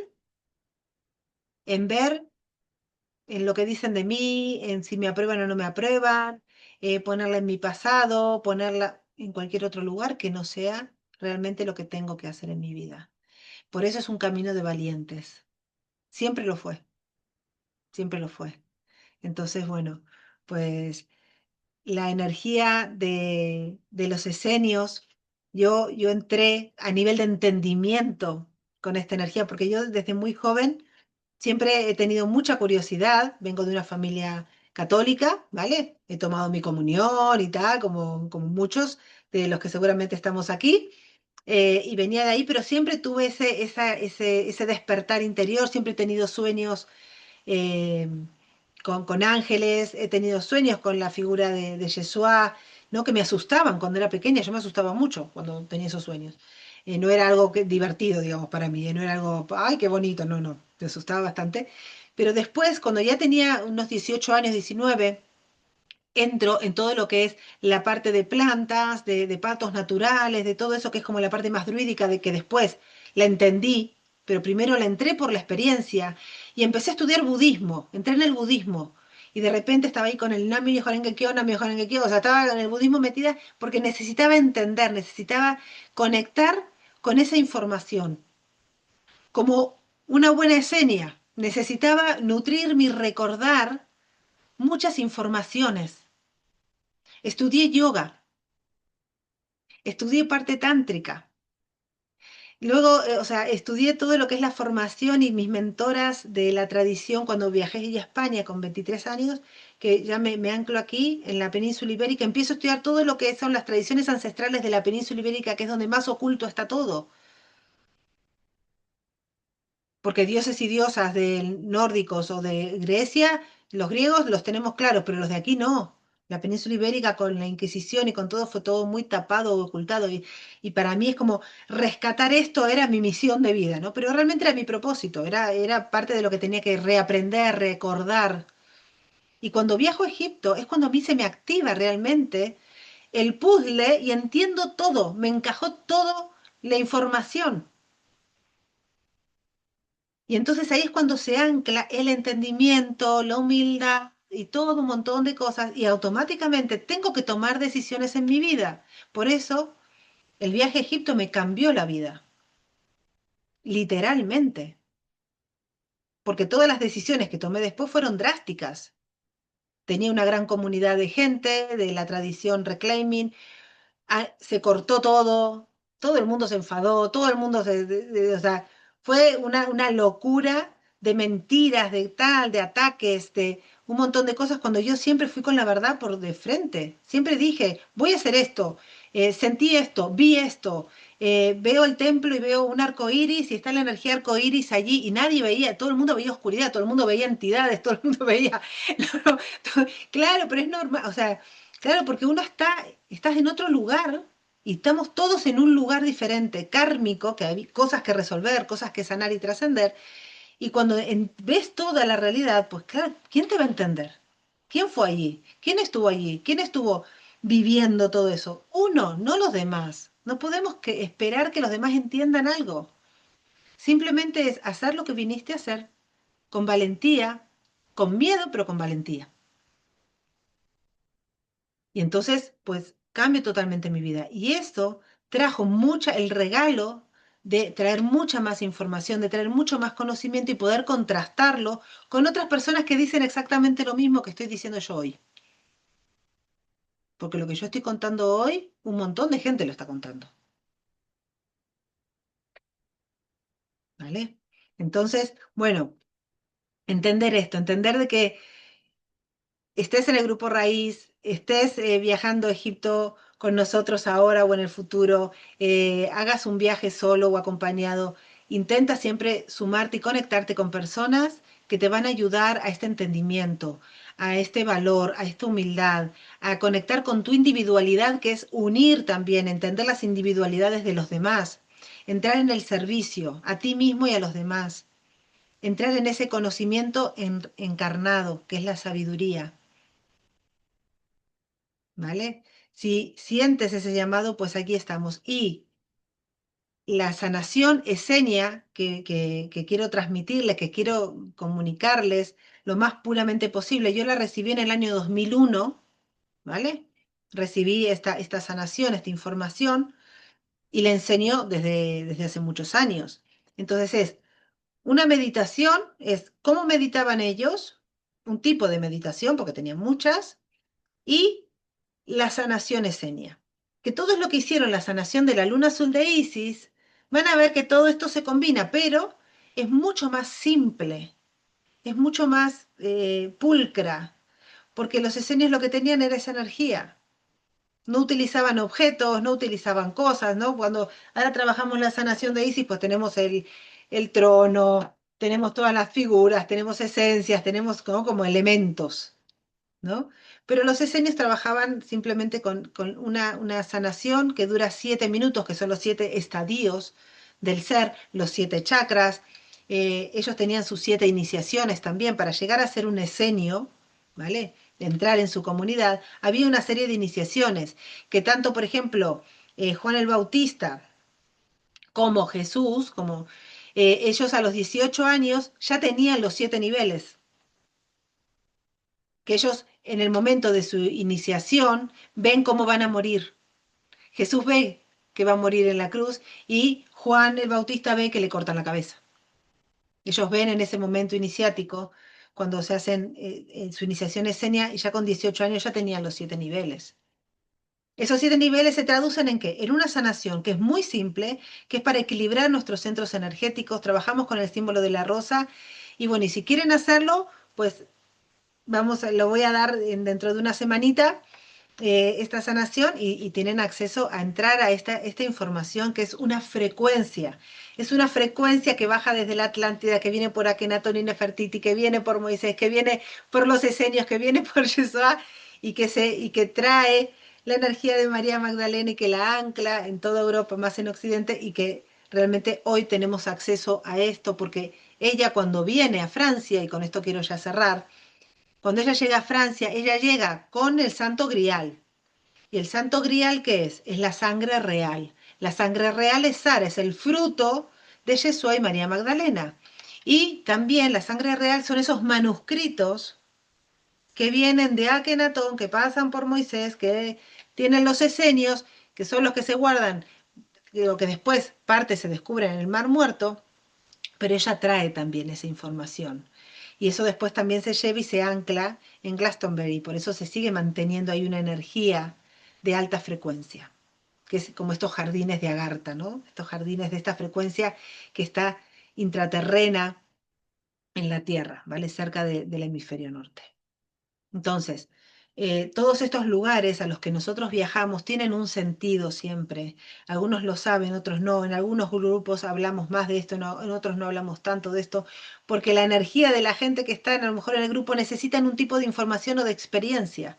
en ver en lo que dicen de mí, en si me aprueban o no me aprueban, ponerla en mi pasado, ponerla en cualquier otro lugar que no sea realmente lo que tengo que hacer en mi vida. Por eso es un camino de valientes. Siempre lo fue, siempre lo fue. Entonces, bueno, pues la energía de los esenios, yo entré a nivel de entendimiento con esta energía, porque yo desde muy joven siempre he tenido mucha curiosidad, vengo de una familia católica, ¿vale? He tomado mi comunión y tal, como muchos de los que seguramente estamos aquí, y venía de ahí, pero siempre tuve ese despertar interior, siempre he tenido sueños eh, con ángeles, he tenido sueños con la figura de Yeshua, ¿no? Que me asustaban cuando era pequeña, yo me asustaba mucho cuando tenía esos sueños. No era algo divertido, digamos, para mí, no era algo, ay, qué bonito, no, no, me asustaba bastante. Pero después, cuando ya tenía unos 18 años, 19, entro en todo lo que es la parte de plantas, de patos naturales, de todo eso que es como la parte más druídica, de que después la entendí, pero primero la entré por la experiencia y empecé a estudiar budismo, entré en el budismo. Y de repente estaba ahí con el Nami Horengekyo, Nami Horengekyo, o sea, estaba en el budismo metida porque necesitaba entender, necesitaba conectar con esa información, como una buena esenia. Necesitaba nutrirme y recordar muchas informaciones. Estudié yoga, estudié parte tántrica. Luego, o sea, estudié todo lo que es la formación y mis mentoras de la tradición cuando viajé a España con 23 años, que ya me anclo aquí en la península ibérica, empiezo a estudiar todo lo que son las tradiciones ancestrales de la península ibérica, que es donde más oculto está todo. Porque dioses y diosas de nórdicos o de Grecia, los griegos los tenemos claros, pero los de aquí no. La península ibérica con la Inquisición y con todo fue todo muy tapado, ocultado, y para mí es como rescatar esto era mi misión de vida, ¿no? Pero realmente era mi propósito, era parte de lo que tenía que reaprender, recordar. Y cuando viajo a Egipto es cuando a mí se me activa realmente el puzzle y entiendo todo, me encajó todo la información. Y entonces ahí es cuando se ancla el entendimiento, la humildad y todo un montón de cosas y automáticamente tengo que tomar decisiones en mi vida. Por eso el viaje a Egipto me cambió la vida, literalmente, porque todas las decisiones que tomé después fueron drásticas. Tenía una gran comunidad de gente de la tradición reclaiming, se cortó todo, todo el mundo se enfadó, todo el mundo o sea, fue una locura de mentiras, de tal, de ataques, de un montón de cosas, cuando yo siempre fui con la verdad por de frente. Siempre dije, voy a hacer esto, sentí esto, vi esto, veo el templo y veo un arco iris y está la energía arco iris allí y nadie veía, todo el mundo veía oscuridad, todo el mundo veía entidades, todo el mundo veía... claro, pero es normal, o sea, claro, porque uno estás en otro lugar y estamos todos en un lugar diferente, kármico, que hay cosas que resolver, cosas que sanar y trascender. Y cuando ves toda la realidad, pues claro, ¿quién te va a entender? ¿Quién fue allí? ¿Quién estuvo allí? ¿Quién estuvo viviendo todo eso? Uno, no los demás. No podemos esperar que los demás entiendan algo. Simplemente es hacer lo que viniste a hacer, con valentía, con miedo, pero con valentía. Y entonces, pues cambia totalmente mi vida. Y esto trajo el regalo de traer mucha más información, de traer mucho más conocimiento y poder contrastarlo con otras personas que dicen exactamente lo mismo que estoy diciendo yo hoy. Porque lo que yo estoy contando hoy, un montón de gente lo está contando. ¿Vale? Entonces, bueno, entender esto, entender de que estés en el grupo raíz, estés viajando a Egipto con nosotros ahora o en el futuro, hagas un viaje solo o acompañado, intenta siempre sumarte y conectarte con personas que te van a ayudar a este entendimiento, a este valor, a esta humildad, a conectar con tu individualidad, que es unir también, entender las individualidades de los demás, entrar en el servicio a ti mismo y a los demás, entrar en ese conocimiento encarnado, que es la sabiduría. ¿Vale? Si sientes ese llamado, pues aquí estamos. Y la sanación esenia que quiero transmitirles, que quiero comunicarles lo más puramente posible, yo la recibí en el año 2001, ¿vale? Recibí esta sanación, esta información, y la enseño desde hace muchos años. Entonces una meditación, es cómo meditaban ellos, un tipo de meditación, porque tenían muchas, y la sanación esenia. Que todo es lo que hicieron la sanación de la luna azul de Isis, van a ver que todo esto se combina, pero es mucho más simple, es mucho más pulcra, porque los esenios lo que tenían era esa energía. no utilizaban objetos, no utilizaban cosas, ¿no? Cuando ahora trabajamos la sanación de Isis, pues tenemos el trono, tenemos todas las figuras, tenemos esencias, tenemos, ¿no?, como elementos, ¿no? Pero los esenios trabajaban simplemente con una sanación que dura 7 minutos, que son los 7 estadios del ser, los 7 chakras. Ellos tenían sus 7 iniciaciones también para llegar a ser un esenio, ¿vale? De entrar en su comunidad. Había una serie de iniciaciones que tanto, por ejemplo, Juan el Bautista como Jesús, como ellos a los 18 años ya tenían los 7 niveles que ellos en el momento de su iniciación ven cómo van a morir. Jesús ve que va a morir en la cruz y Juan el Bautista ve que le cortan la cabeza. Ellos ven en ese momento iniciático, cuando se hacen su iniciación escénica, y ya con 18 años ya tenían los 7 niveles. Esos 7 niveles se traducen en qué? En una sanación que es muy simple, que es para equilibrar nuestros centros energéticos. Trabajamos con el símbolo de la rosa. Y bueno, y si quieren hacerlo, pues lo voy a dar dentro de una semanita, esta sanación, y tienen acceso a entrar a esta información que es una frecuencia. Es una frecuencia que baja desde la Atlántida, que viene por Akenatón y Nefertiti, que viene por Moisés, que viene por los esenios, que viene por Yeshua, y que trae la energía de María Magdalena y que la ancla en toda Europa, más en Occidente, y que realmente hoy tenemos acceso a esto, porque ella cuando viene a Francia, y con esto quiero ya cerrar, cuando ella llega a Francia, ella llega con el Santo Grial. ¿Y el Santo Grial qué es? Es la sangre real. La sangre real es Sara, es el fruto de Yeshua y María Magdalena. Y también la sangre real son esos manuscritos que vienen de Akenatón, que pasan por Moisés, que tienen los esenios, que son los que se guardan, lo que después parte se descubre en el Mar Muerto, pero ella trae también esa información. Y eso después también se lleva y se ancla en Glastonbury, por eso se sigue manteniendo ahí una energía de alta frecuencia, que es como estos jardines de Agartha, ¿no? Estos jardines de esta frecuencia que está intraterrena en la Tierra, ¿vale? Cerca del hemisferio norte. Entonces, todos estos lugares a los que nosotros viajamos tienen un sentido siempre. Algunos lo saben, otros no. En algunos grupos hablamos más de esto, en otros no hablamos tanto de esto, porque la energía de la gente que está a lo mejor en el grupo necesitan un tipo de información o de experiencia.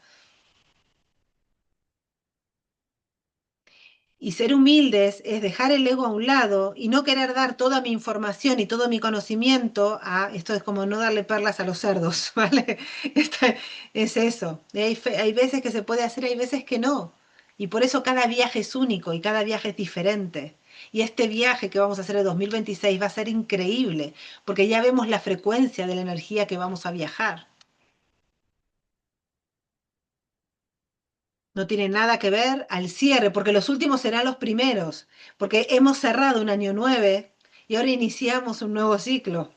Y ser humildes es dejar el ego a un lado y no querer dar toda mi información y todo mi conocimiento a, esto es como no darle perlas a los cerdos, ¿vale? Es eso. Hay veces que se puede hacer, hay veces que no. Y por eso cada viaje es único y cada viaje es diferente. Y este viaje que vamos a hacer en 2026 va a ser increíble, porque ya vemos la frecuencia de la energía que vamos a viajar. No tiene nada que ver al cierre, porque los últimos serán los primeros, porque hemos cerrado un año 9 y ahora iniciamos un nuevo ciclo.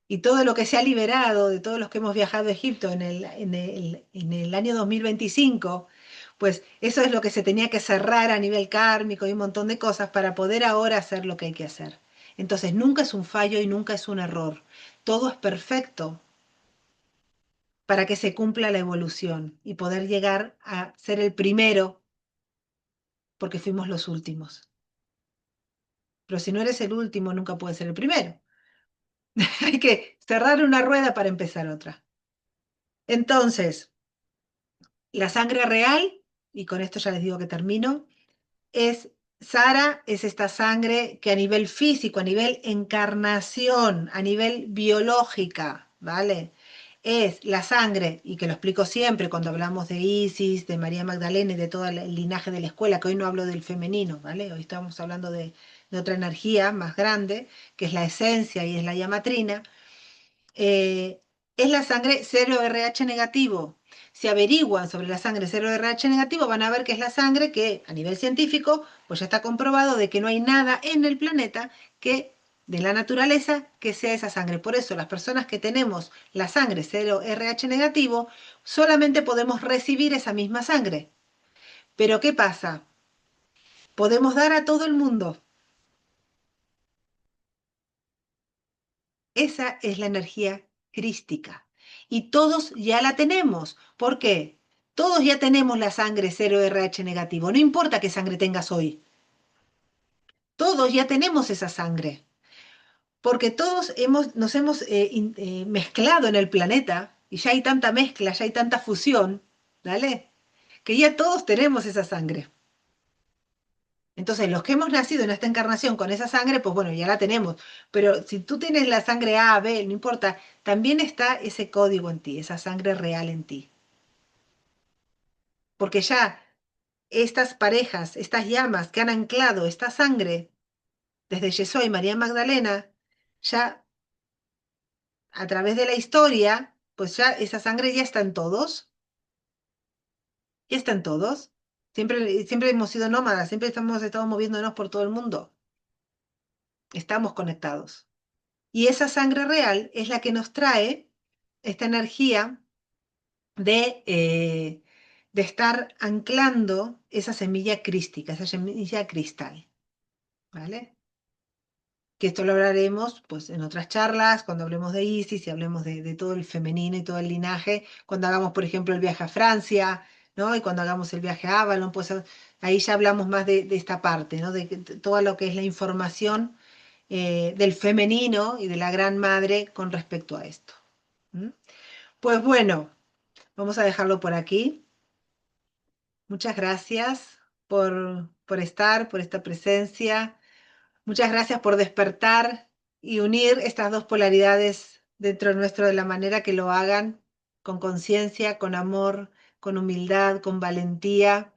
Y todo lo que se ha liberado de todos los que hemos viajado a Egipto en el año 2025, pues eso es lo que se tenía que cerrar a nivel kármico y un montón de cosas para poder ahora hacer lo que hay que hacer. Entonces nunca es un fallo y nunca es un error. Todo es perfecto para que se cumpla la evolución y poder llegar a ser el primero porque fuimos los últimos. Pero si no eres el último, nunca puedes ser el primero. Hay que cerrar una rueda para empezar otra. Entonces, la sangre real, y con esto ya les digo que termino, es Sara, es esta sangre que a nivel físico, a nivel encarnación, a nivel biológica, ¿vale? Es la sangre, y que lo explico siempre cuando hablamos de Isis, de María Magdalena y de todo el linaje de la escuela, que hoy no hablo del femenino, ¿vale? Hoy estamos hablando de otra energía más grande, que es la esencia y es la llamatrina. eh, es la sangre 0RH negativo. Si averiguan sobre la sangre 0RH negativo, van a ver que es la sangre que a nivel científico, pues ya está comprobado de que no hay nada en el planeta que de la naturaleza que sea esa sangre. Por eso las personas que tenemos la sangre 0RH negativo, solamente podemos recibir esa misma sangre. Pero ¿qué pasa? Podemos dar a todo el mundo. Esa es la energía crística. Y todos ya la tenemos. ¿Por qué? Todos ya tenemos la sangre 0RH negativo, no importa qué sangre tengas hoy, todos ya tenemos esa sangre, porque todos nos hemos mezclado en el planeta y ya hay tanta mezcla, ya hay tanta fusión, ¿vale? Que ya todos tenemos esa sangre. Entonces, los que hemos nacido en esta encarnación con esa sangre, pues bueno, ya la tenemos. Pero si tú tienes la sangre A, B, no importa, también está ese código en ti, esa sangre real en ti. Porque ya estas parejas, estas llamas que han anclado esta sangre desde Yeshua y María Magdalena, ya a través de la historia, pues ya esa sangre ya está en todos, ya está en todos. Siempre hemos sido nómadas, siempre hemos estado moviéndonos por todo el mundo. Estamos conectados. Y esa sangre real es la que nos trae esta energía de estar anclando esa semilla crística, esa semilla cristal, ¿vale? Que esto lo hablaremos pues en otras charlas, cuando hablemos de Isis y hablemos de todo el femenino y todo el linaje, cuando hagamos, por ejemplo, el viaje a Francia, ¿no? Y cuando hagamos el viaje a Avalon, pues ahí ya hablamos más de esta parte, ¿no? Todo lo que es la información del femenino y de la gran madre con respecto a esto. ¿Mm? Pues bueno, vamos a dejarlo por aquí. Muchas gracias por estar, por esta presencia. Muchas gracias por despertar y unir estas dos polaridades dentro nuestro de la manera que lo hagan, con conciencia, con amor, con humildad, con valentía,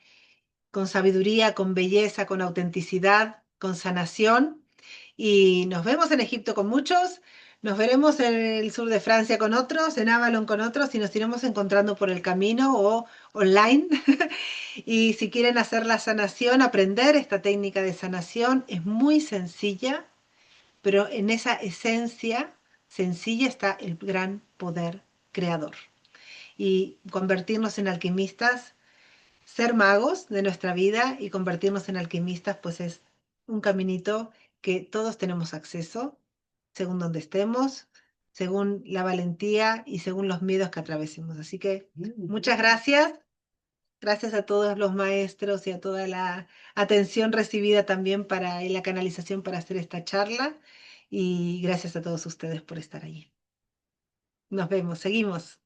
con sabiduría, con belleza, con autenticidad, con sanación. Y nos vemos en Egipto con muchos, nos veremos en el sur de Francia con otros, en Avalon con otros y nos iremos encontrando por el camino o online. Y si quieren hacer la sanación, aprender esta técnica de sanación es muy sencilla, pero en esa esencia sencilla está el gran poder creador. Y convertirnos en alquimistas, ser magos de nuestra vida y convertirnos en alquimistas, pues es un caminito que todos tenemos acceso, según donde estemos, según la valentía y según los miedos que atravesemos. Así que muchas gracias. Gracias a todos los maestros y a toda la atención recibida también para y la canalización para hacer esta charla. Y gracias a todos ustedes por estar allí. Nos vemos, seguimos.